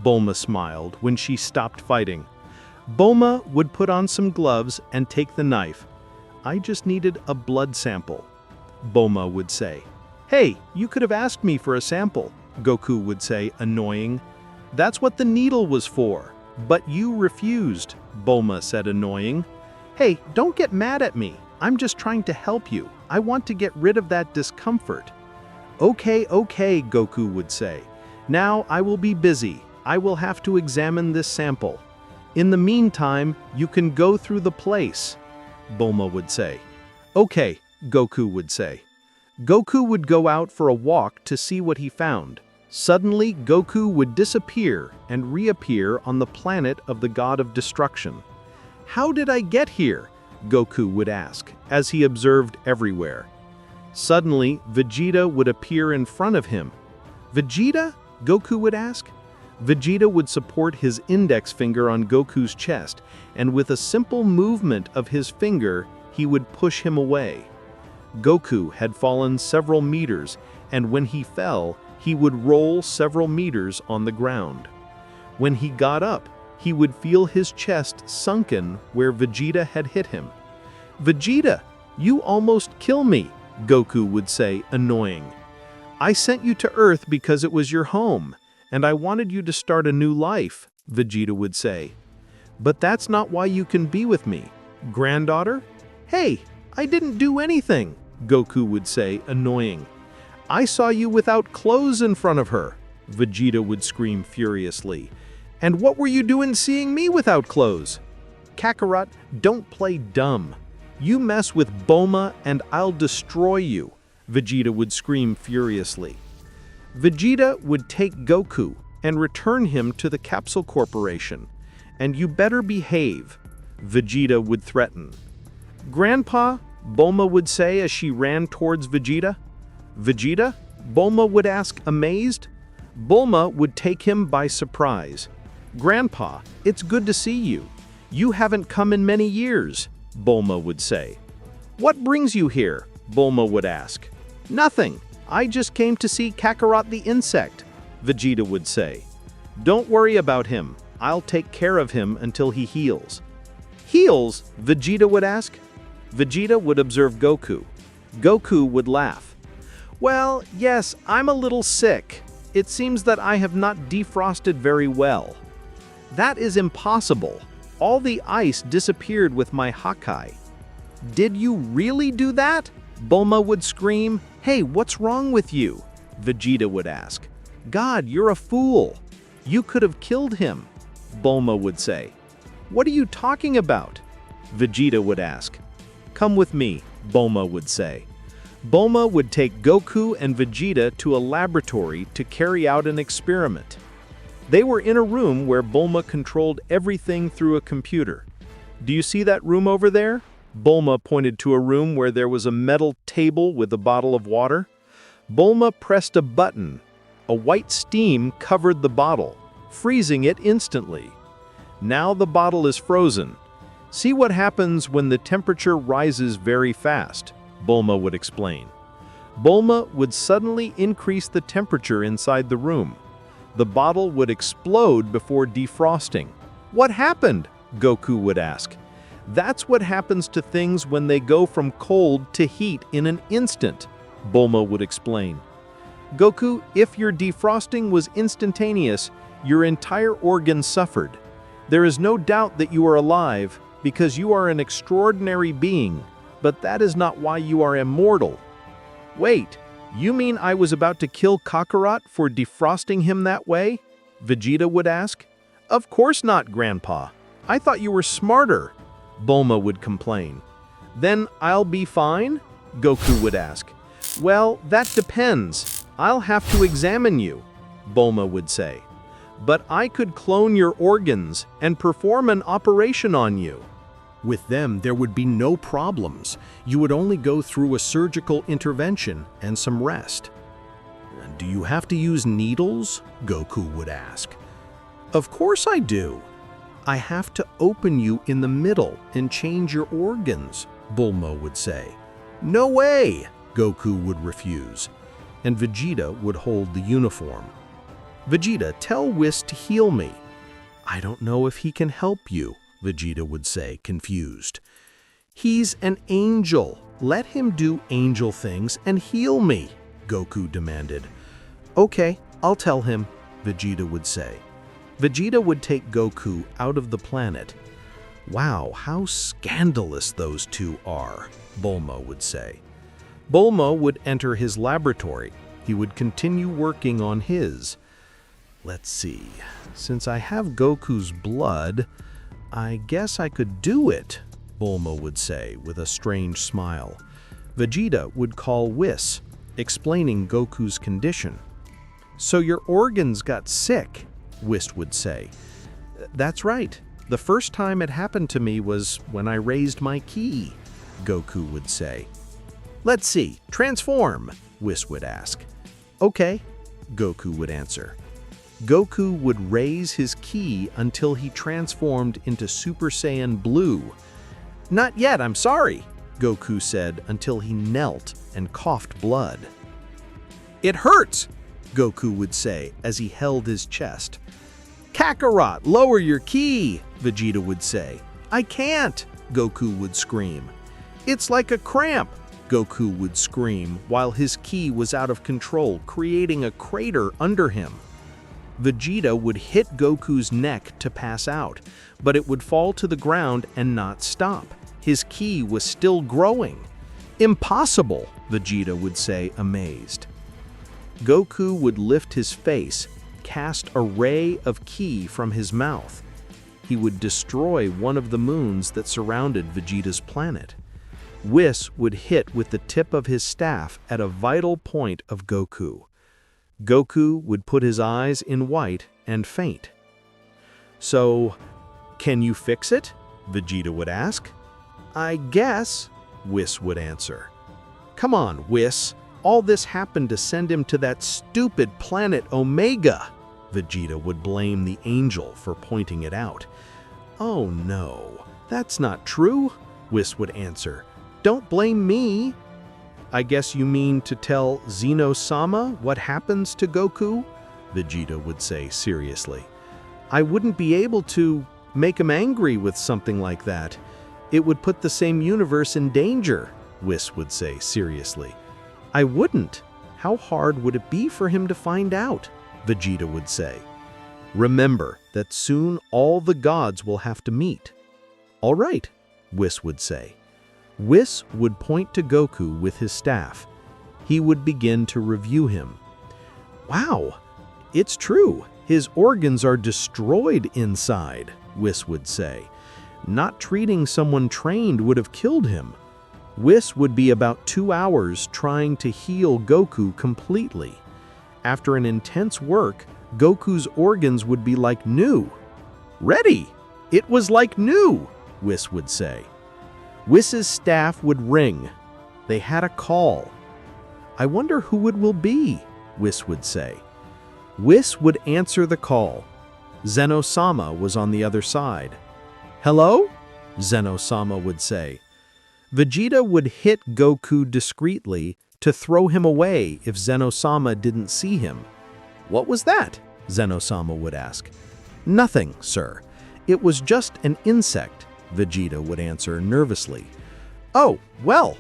S2: Bulma smiled when she stopped fighting. Bulma would put on some gloves and take the knife. "I just needed a blood sample," Bulma would say. "Hey, you could have asked me for a sample," Goku would say, annoying. "That's what the needle was for." "But you refused," Bulma said, annoying. "Hey, don't get mad at me. I'm just trying to help you. I want to get rid of that discomfort."
S1: Okay, Goku would say. Now I will be busy. I will have to examine this sample. In the meantime, you can go through the place, Bulma would say. Okay, Goku would say. Goku would go out for a walk to see what he found. Suddenly, Goku would disappear and reappear on the planet of the god of destruction. How did I get here? Goku would ask, as he observed everywhere. Suddenly, Vegeta would appear in front of him. Vegeta? Goku would ask. Vegeta would support his index finger on Goku's chest, and with a simple movement of his finger, he would push him away. Goku had fallen several meters, and when he fell, he would roll several meters on the ground. When he got up, he would feel his chest sunken where Vegeta had hit him. Vegeta, you almost kill me, Goku would say, annoying. I sent you to Earth because it was your home, and I wanted you to start a new life, Vegeta would say. But that's not why you can be with me. Granddaughter? Hey, I didn't do anything, Goku would say, annoying. I saw you without clothes in front of her, Vegeta would scream furiously. And what were you doing seeing me without clothes? Kakarot, don't play dumb. You mess with Bulma and I'll destroy you, Vegeta would scream furiously. Vegeta would take Goku and return him to the Capsule Corporation. And you better behave, Vegeta would threaten. Grandpa, Bulma would say as she ran towards Vegeta. Vegeta? Bulma would ask, amazed. Bulma would take him by surprise. Grandpa, it's good to see you. You haven't come in many years, Bulma would say. What brings you here? Bulma would ask. Nothing. I just came to see Kakarot the insect, Vegeta would say. Don't worry about him. I'll take care of him until he heals. Heals? Vegeta would ask. Vegeta would observe Goku. Goku would laugh. Well, yes, I'm a little sick. It seems that I have not defrosted very well. That is impossible. All the ice disappeared with my Hakai. Did you really do that? Bulma would scream. Hey, what's wrong with you? Vegeta would ask. God, you're a fool. You could have killed him, Bulma would say. What are you talking about? Vegeta would ask. Come with me, Bulma would say. Bulma would take Goku and Vegeta to a laboratory to carry out an experiment. They were in a room where Bulma controlled everything through a computer. Do you see that room over there? Bulma pointed to a room where there was a metal table with a bottle of water. Bulma pressed a button. A white steam covered the bottle, freezing it instantly. Now the bottle is frozen. See what happens when the temperature rises very fast, Bulma would explain. Bulma would suddenly increase the temperature inside the room. The bottle would explode before defrosting. What happened? Goku would ask. That's what happens to things when they go from cold to heat in an instant, Bulma would explain. Goku, if your defrosting was instantaneous, your entire organ suffered. There is no doubt that you are alive because you are an extraordinary being, but that is not why you are immortal. Wait, you mean I was about to kill Kakarot for defrosting him that way? Vegeta would ask. Of course not, Grandpa. I thought you were smarter, Bulma would complain. Then I'll be fine? Goku would ask. Well, that depends. I'll have to examine you, Bulma would say. But I could clone your organs and perform an operation on you.
S2: With them, there would be no problems. You would only go through a surgical intervention and some rest. Do you have to use needles? Goku would ask. Of course I do. I have to open you in the middle and change your organs, Bulma would say. No way, Goku would refuse, and Vegeta would hold the uniform. Vegeta, tell Whis to heal me. I don't know if he can help you, Vegeta would say, confused. He's an angel. Let him do angel things and heal me, Goku demanded. Okay, I'll tell him, Vegeta would say. Vegeta would take Goku out of the planet. Wow, how scandalous those two are, Bulma would say. Bulma would enter his laboratory.
S1: he would continue working on his. Let's see, since I have Goku's blood, I guess I could do it, Bulma would say with a strange smile. Vegeta would call Whis, explaining Goku's condition. So your organs got sick, Whis would say. That's right. The first time it happened to me was when I raised my ki, Goku would say. Let's see, transform, Whis would ask. Okay, Goku would answer. Goku would raise his ki until he transformed into Super Saiyan Blue. Not yet, I'm sorry, Goku said until he knelt and coughed blood. It hurts, Goku would say as he held his chest. Kakarot, lower your ki, Vegeta would say. I can't, Goku would scream. It's like a cramp, Goku would scream while his ki was out of control, creating a crater under him. Vegeta would hit Goku's neck to pass out, but it would fall to the ground and not stop. His ki was still growing. Impossible, Vegeta would say, amazed. Goku would lift his face, cast a ray of ki from his mouth. He would destroy one of the moons that surrounded Vegeta's planet. Whis would hit with the tip of his staff at a vital point of Goku. Goku would put his eyes in white and faint. So, can you fix it? Vegeta would ask. I guess, Whis would answer. Come on, Whis. All this happened to send him to that stupid planet Omega. Vegeta would blame the angel for pointing it out. Oh no, that's not true, Whis would answer. Don't blame me. I guess you mean to tell Zeno-sama what happens to Goku? Vegeta would say seriously. I wouldn't be able to make him angry with something like that. It would put the same universe in danger, Whis would say seriously. I wouldn't. How hard would it be for him to find out? Vegeta would say. Remember that soon all the gods will have to meet. All right, Whis would say. Whis would point to Goku with his staff. He would begin to review him. Wow, it's true. His organs are destroyed inside, Whis would say. Not treating someone trained would have killed him. Whis would be about 2 hours trying to heal Goku completely. After an intense work, Goku's organs would be like new. Ready! It was like new, Whis would say. Whis's staff would ring. They had a call. I wonder who it will be, Whis would say. Whis would answer the call. Zeno-sama was on the other side. Hello? Zeno-sama would say. Vegeta would hit Goku discreetly to throw him away if Zeno-sama didn't see him. What was that? Zeno-sama would ask. Nothing, sir. It was just an insect, Vegeta would answer nervously. Oh, well,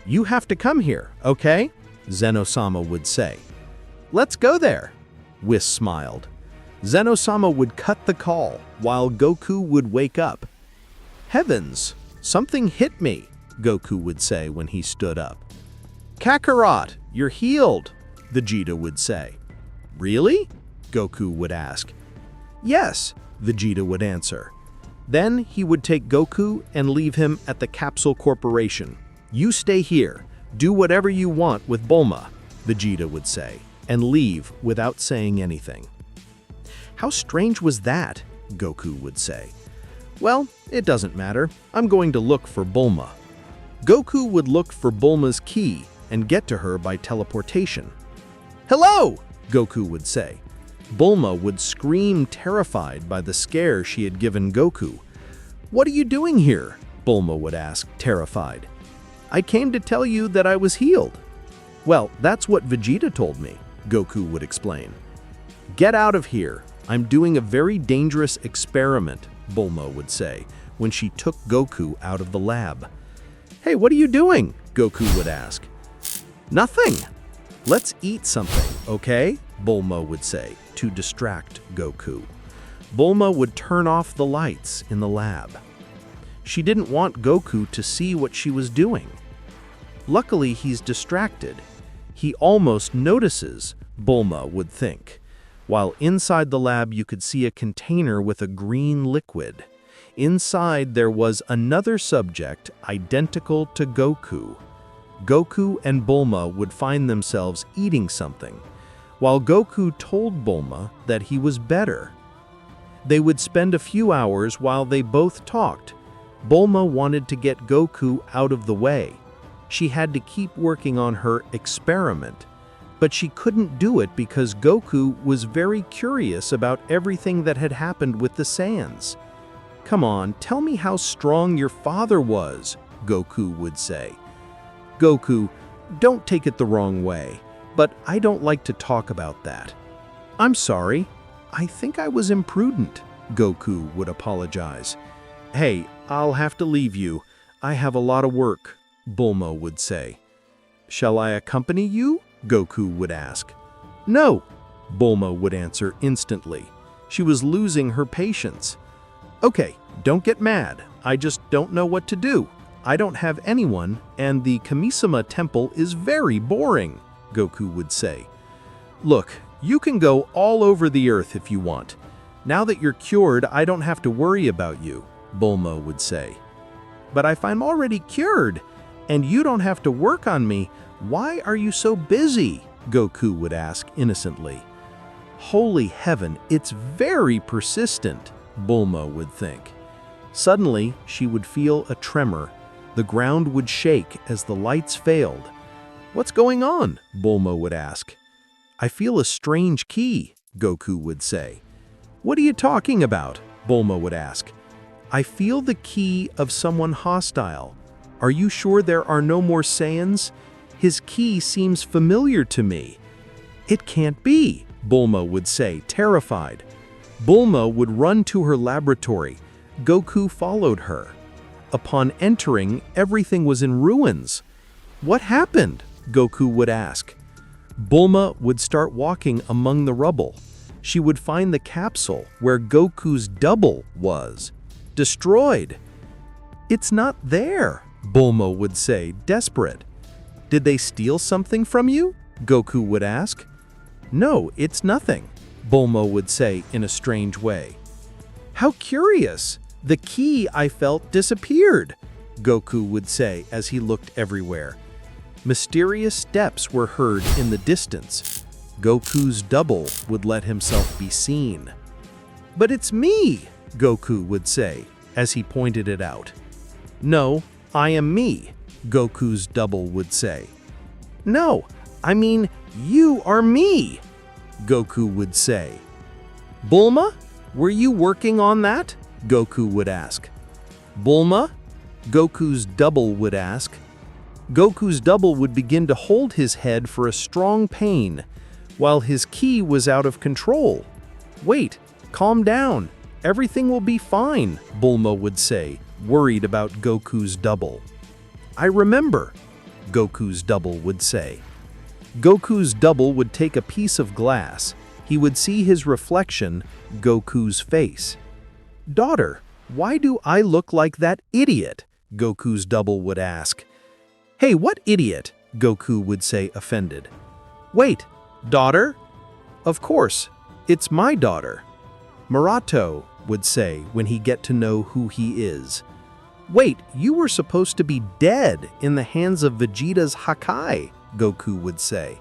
S1: you have to come here, okay? Zeno-sama would say. Let's go there, Whis smiled. Zeno-sama would cut the call while Goku would wake up. Heavens, something hit me, Goku would say when he stood up. Kakarot, you're healed, Vegeta would say. Really? Goku would ask. Yes, Vegeta would answer. Then he would take Goku and leave him at the Capsule Corporation. You stay here, do whatever you want with Bulma, Vegeta would say, and leave without saying anything. How strange was that? Goku would say. Well, it doesn't matter. I'm going to look for Bulma. Goku would look for Bulma's ki and get to her by teleportation. Hello, Goku would say. Bulma would scream terrified by the scare she had given Goku. What are you doing here? Bulma would ask, terrified. I came to tell you that I was healed. Well, that's what Vegeta told me, Goku would explain. Get out of here. I'm doing a very dangerous experiment, Bulma would say, when she took Goku out of the lab. Hey, what are you doing? Goku would ask. Nothing. Let's eat something, okay? Bulma would say, to distract Goku. Bulma would turn off the lights in the lab. She didn't want Goku to see what she was doing. Luckily, he's distracted.
S2: He almost notices, Bulma would think. While inside the lab you could see a container with a green liquid. Inside there was another subject identical to Goku. Goku and Bulma would find themselves eating something, while Goku told Bulma that he was better. They would spend a few hours while they both talked. Bulma wanted to get Goku out of the way. She had to keep working on her experiment, but she couldn't do it because Goku was very curious about everything that had happened with the Saiyans. "Come on, tell me how strong your father was," Goku would say. "Goku, don't take it the wrong way, but I don't like to talk about that." "I'm sorry. I think I was imprudent," Goku would apologize. "Hey, I'll have to leave you. I have a lot of work," Bulma would say. "Shall I accompany you?" Goku would ask. "No," Bulma would answer instantly. She was losing her patience. "Okay, don't get mad. I just don't know what to do. I don't have anyone, and the Kamisama temple is very boring," Goku would say. "Look, you can go all over the earth if you want. Now that you're cured, I don't have to worry about you," Bulma would say. "But if I'm already cured, and you don't have to work on me, why are you so busy?" Goku would ask innocently. "Holy heaven, it's very persistent," Bulma would think. Suddenly, she would feel a tremor. The ground would shake as the lights failed. "What's going on?" Bulma would ask. "I feel a strange key," Goku would say. "What are you talking about?" Bulma would ask. "I feel the key of someone hostile. Are you sure there are no more Saiyans? His key seems familiar to me." "It can't be," Bulma would say, terrified. Bulma would run to her laboratory. Goku followed her. Upon entering, everything was in ruins. "What happened?" Goku would ask. Bulma would start walking among the rubble. She would find the capsule where Goku's double was. Destroyed. "It's not there," Bulma would say, desperate. "Did they steal something from you?" Goku would ask. "No, it's nothing," Bulma would say in a strange way. "How curious! The key I felt disappeared," Goku would say as he looked everywhere. Mysterious steps were heard in the distance. Goku's double would let himself be seen. "But it's me," Goku would say as he pointed it out. "No, I am me," Goku's double would say. "No, I mean, you are me," Goku would say. "Bulma, were you working on that?" Goku would ask. "Bulma?" Goku's double would ask. Goku's double would begin to hold his head for a strong pain, while his ki was out of control. "Wait, calm down. Everything will be fine," Bulma would say, worried about Goku's double. "I remember," Goku's double would say. Goku's double would take a piece of glass. He would see his reflection, Goku's face. "Daughter, why do I look like that idiot?" Goku's double would ask. "Hey, what idiot?" Goku would say, offended. "Wait, daughter? Of course, it's my daughter," Murato would say when he get to know who he is. "Wait, you were supposed to be dead in the hands of Vegeta's Hakai," Goku would say.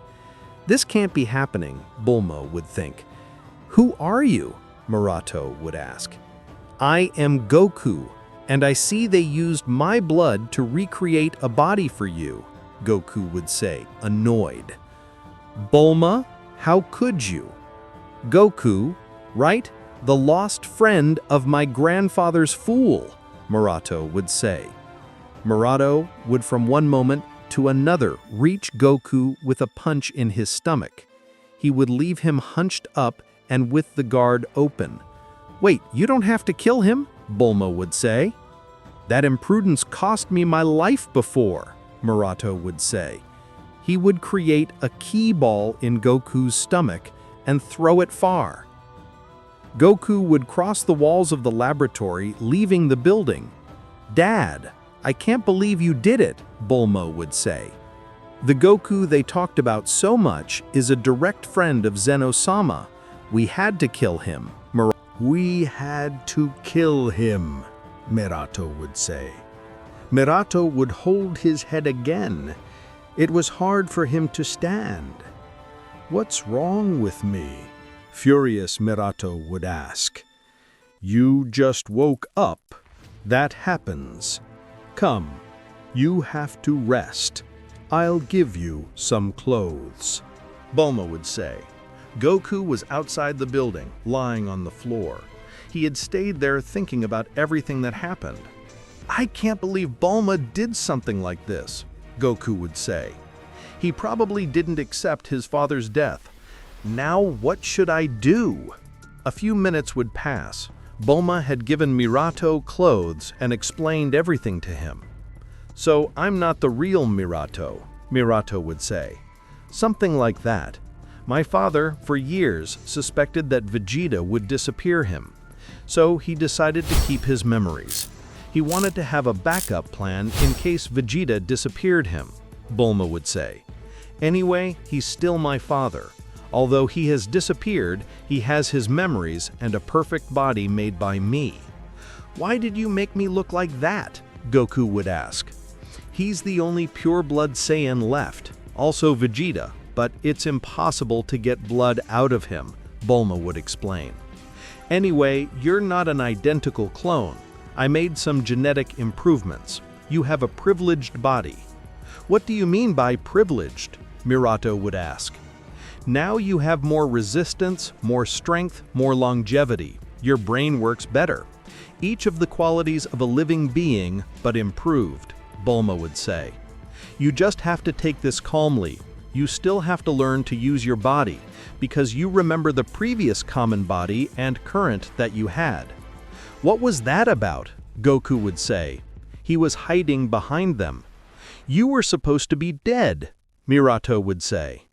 S2: "This can't be happening," Bulma would think. "Who are you?" Murato would ask. "I am Goku, and I see they used my blood to recreate a body for you," Goku would say, annoyed. "Bulma, how could you?" "Goku, right? The lost friend of my grandfather's fool," Murato would say. Murato would from one moment to another reach Goku with a punch in his stomach. He would leave him hunched up and with the guard open. "Wait, you don't have to kill him," Bulma would say. "That imprudence cost me my life before," Murato would say. He would create a ki ball in Goku's stomach and throw it far. Goku would cross the walls of the laboratory, leaving the building. "Dad, I can't believe you did it," Bulma would say. The Goku they talked about so much is a direct friend of Zeno-sama. We had to kill him.
S1: We had to kill him, Mirato would say. Mirato would hold his head again. It was hard for him to stand. What's wrong with me? Furious Mirato would ask. You just woke up. That happens. Come, you have to rest. I'll give you some clothes. Bulma would say. Goku was outside the building, lying on the floor. He had stayed there thinking about everything that happened. I can't believe Bulma did something like this, Goku would say. He probably didn't accept his father's death. Now what should I do? A few minutes would pass. Bulma had given Mirato clothes and explained everything to him. So I'm not the real Mirato, Mirato would say. Something like that. My father, for years, suspected that Vegeta would disappear him. So he decided to keep his memories. He wanted to have a backup plan in case Vegeta disappeared him, Bulma would say. Anyway, he's still my father. Although he has disappeared, he has his memories and a perfect body made by me. Why did you make me look like that? Goku would ask. He's the only pure-blood Saiyan left, also Vegeta, but it's impossible to get blood out of him, Bulma would explain. Anyway, you're not an identical clone. I made some genetic improvements. You have a privileged body. What do you mean by privileged? Mirato would ask. Now you have more resistance, more strength, more longevity. Your brain works better. Each of the qualities of a living being, but improved, Bulma would say. You just have to take this calmly. You still have to learn to use your body, because you remember the previous common body and current that you had. What was that about? Goku would say. He was hiding behind them. You were supposed to be dead, Mirato would say.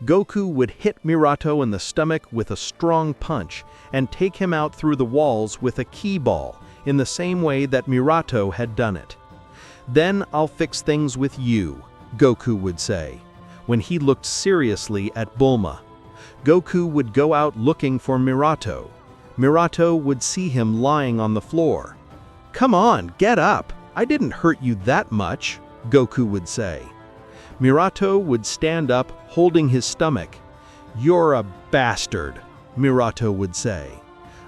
S1: Goku would hit Mirato in the stomach with a strong punch and take him out through the walls with a key ball, in the same way that Mirato had done it. Then I'll fix things with you, Goku would say. When he looked seriously at Bulma, Goku would go out looking for Mirato. Mirato would see him lying on the floor. Come on, get up! I didn't hurt you that much, Goku would say. Mirato would stand up, holding his stomach. You're a bastard, Mirato would say.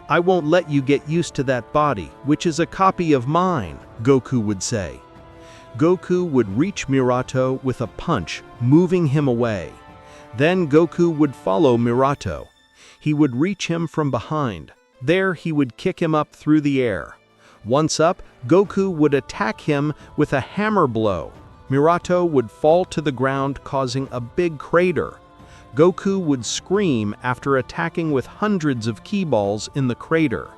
S1: I won't let you get used to that body, which is a copy of mine, Goku would say. Goku would reach Mirato with a punch, moving him away. Then Goku would follow Mirato. He would reach him from behind. There he would kick him up through the air. Once up, Goku would attack him with a hammer blow. Mirato would fall to the ground, causing a big crater. Goku would scream after attacking with hundreds of key balls in the crater.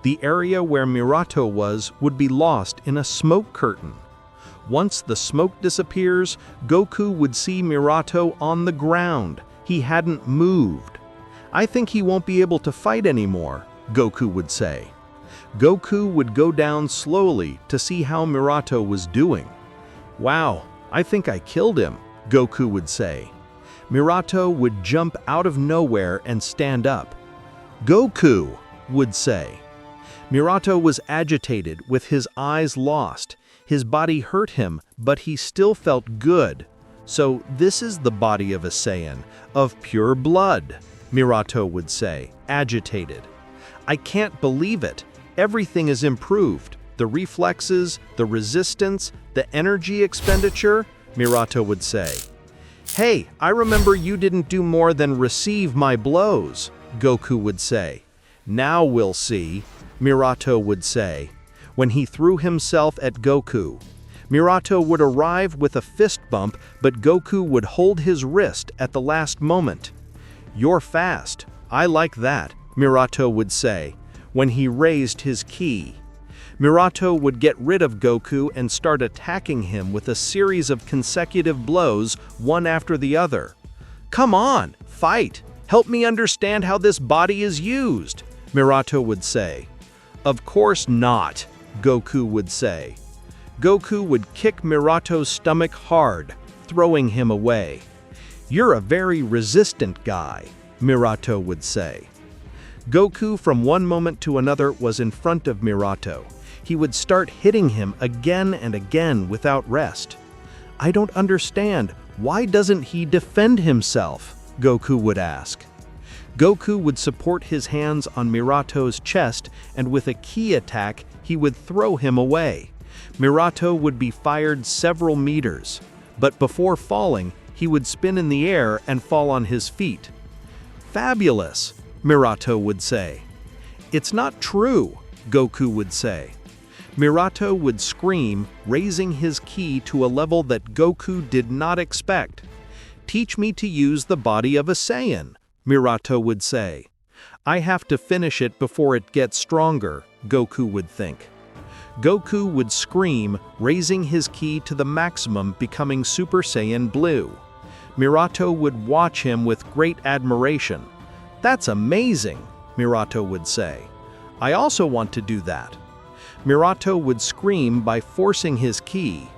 S1: The area where Mirato was would be lost in a smoke curtain. Once the smoke disappears, Goku would see Mirato on the ground. He hadn't moved. I think he won't be able to fight anymore, Goku would say. Goku would go down slowly to see how Mirato was doing. Wow, I think I killed him, Goku would say. Mirato would jump out of nowhere and stand up. Goku would say. Mirato was agitated, with his eyes lost. His body hurt him, but he still felt good. So this is the body of a Saiyan, of pure blood, Mirato would say, agitated. I can't believe it. Everything is improved. The reflexes, the resistance, the energy expenditure, Mirato would say. Hey, I remember you didn't do more than receive my blows, Goku would say. Now we'll see, Mirato would say. When he threw himself at Goku, Mirato would arrive with a fist bump, but Goku would hold his wrist at the last moment. You're fast. I like that, Mirato would say, when he raised his ki. Mirato would get rid of Goku and start attacking him with a series of consecutive blows, one after the other. Come on, fight! Help me understand how this body is used, Mirato would say. Of course not, Goku would say. Goku would kick Mirato's stomach hard, throwing him away. "You're a very resistant guy," Mirato would say. Goku from one moment to another was in front of Mirato. He would start hitting him again and again without rest. "I don't understand. Why doesn't he defend himself?" Goku would ask. Goku would support his hands on Mirato's chest, and with a ki attack, he would throw him away. Mirato would be fired several meters, but before falling, he would spin in the air and fall on his feet. "Fabulous," Mirato would say. "It's not true," Goku would say. Mirato would scream, raising his ki to a level that Goku did not expect. "Teach me to use the body of a Saiyan," Mirato would say. "I have to finish it before it gets stronger," Goku would think. Goku would scream, raising his ki to the maximum, becoming Super Saiyan Blue. Mirato would watch him with great admiration. "That's amazing," Mirato would say. "I also want to do that." Mirato would scream by forcing his ki.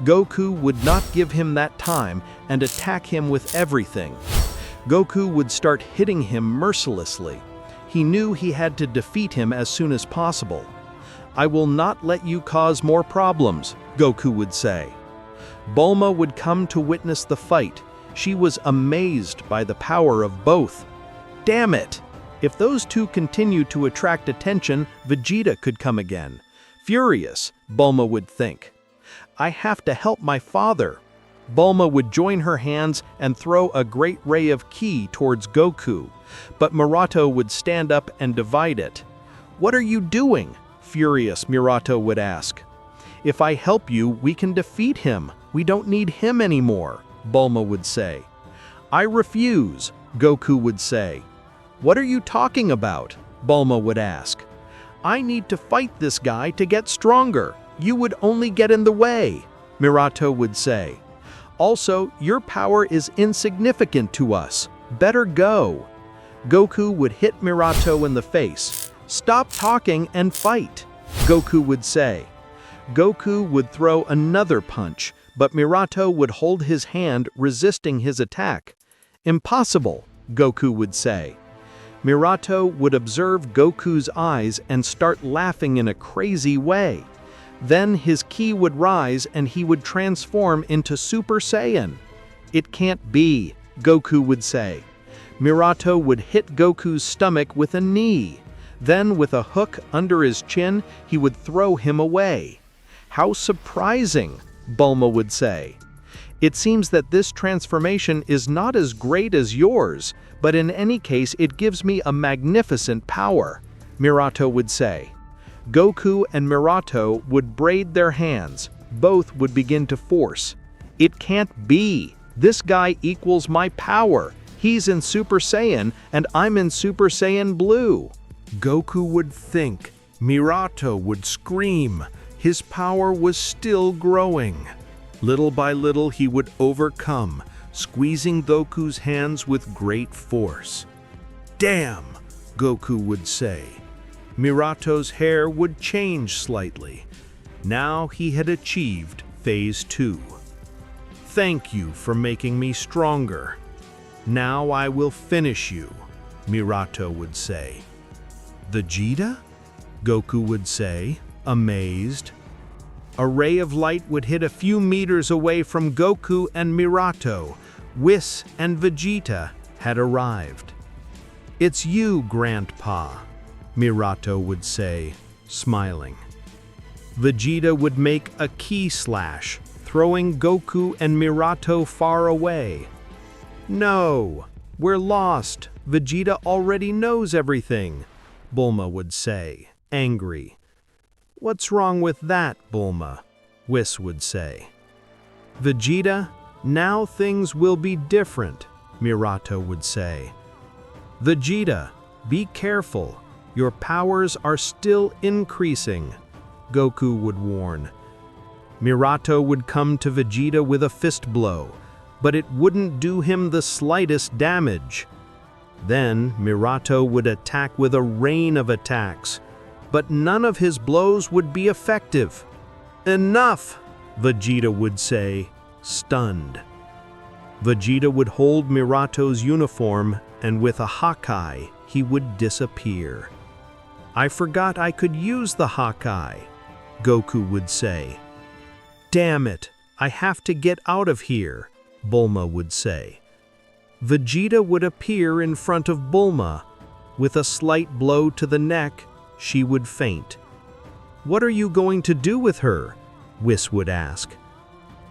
S1: Goku would not give him that time and attack him with everything. Goku would start hitting him mercilessly. He knew he had to defeat him as soon as possible. "I will not let you cause more problems," Goku would say. Bulma would come to witness the fight. She was amazed by the power of both. "Damn it! If those two continue to attract attention, Vegeta could come again." Furious, Bulma would think. "I have to help my father." Bulma would join her hands and throw a great ray of ki towards Goku, but Mirato would stand up and divide it. "What are you doing?" Furious, Mirato would ask. "If I help you, we can defeat him. We don't need him anymore," Bulma would say. "I refuse," Goku would say. "What are you talking about?" Bulma would ask. "I need to fight this guy to get stronger. You would only get in the way," Mirato would say. "Also, your power is insignificant to us. Better go." Goku would hit Mirato in the face. "Stop talking and fight," Goku would say. Goku would throw another punch, but Mirato would hold his hand, resisting his attack. "Impossible," Goku would say. Mirato would observe Goku's eyes and start laughing in a crazy way. Then his ki would rise and he would transform into Super Saiyan. "It can't be," Goku would say. Mirato would hit Goku's stomach with a knee. Then, with a hook under his chin, he would throw him away. "How surprising," Bulma would say. "It seems that this transformation is not as great as yours, but in any case it gives me a magnificent power," Mirato would say. Goku and Mirato would braid their hands. Both would begin to force. "It can't be. This guy equals my power. He's in Super Saiyan and I'm in Super Saiyan Blue." Goku would think. Mirato would scream. His power was still growing. Little by little he would overcome, squeezing Goku's hands with great force. "Damn," Goku would say. Mirato's hair would change slightly. Now he had achieved Phase 2. "Thank you for making me stronger. Now I will finish you," Mirato would say. "Vegeta?" Goku would say, amazed. A ray of light would hit a few meters away from Goku and Mirato. Whis and Vegeta had arrived. "It's you, Grandpa," Mirato would say, smiling. Vegeta would make a ki slash, throwing Goku and Mirato far away. "No, we're lost. Vegeta already knows everything," Bulma would say, angry. "What's wrong with that, Bulma?" Whis would say. "Vegeta, now things will be different," Mirato would say. "Vegeta, be careful. Your powers are still increasing," Goku would warn. Mirato would come to Vegeta with a fist blow, but it wouldn't do him the slightest damage. Then Mirato would attack with a rain of attacks, but none of his blows would be effective. "Enough," Vegeta would say, stunned.
S2: Vegeta would hold Mirato's uniform, and with a Hawkeye, he would disappear. "I forgot I could use the Hawkeye," Goku would say. "Damn it, I have to get out of here," Bulma would say. Vegeta would appear in front of Bulma. With a slight blow to the neck, she would faint. "What are you going to do with her?" Whis would ask.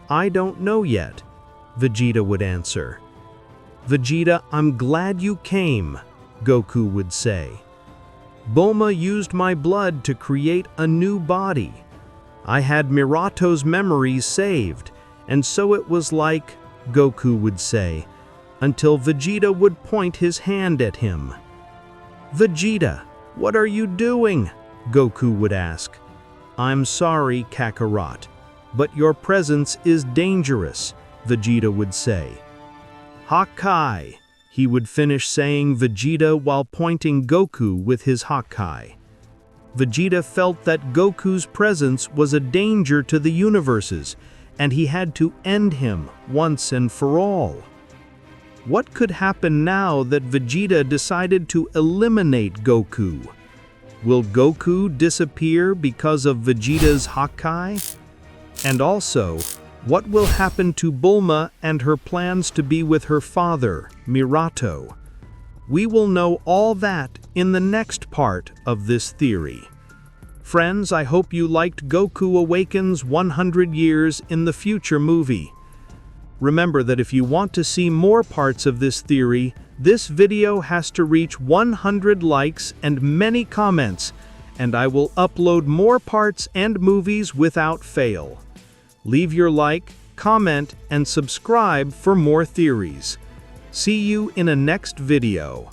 S2: "I don't know yet," Vegeta would answer. "Vegeta, I'm glad you came," Goku would say. "Bulma used my blood to create a new body. I had Mirato's memories saved, and so it was like," Goku would say, until Vegeta would point his hand at him. "Vegeta, what are you doing?" Goku would ask. "I'm sorry, Kakarot, but your presence is dangerous," Vegeta would say. "Hawkeye," he would finish saying Vegeta while pointing Goku with his Hawkeye. Vegeta felt that Goku's presence was a danger to the universes, and he had to end him once and for all. What could happen now that Vegeta decided to eliminate Goku? Will Goku disappear because of Vegeta's Hawkeye? And also, what will happen to Bulma and her plans to be with her father, Mirato? We will know all that in the next part of this theory. Friends, I hope you liked Goku Awakens 100 Years in the Future movie. Remember that if you want to see more parts of this theory, this video has to reach 100 likes and many comments, and I will upload more parts and movies without fail. Leave your like, comment, and subscribe for more theories. See you in a next video.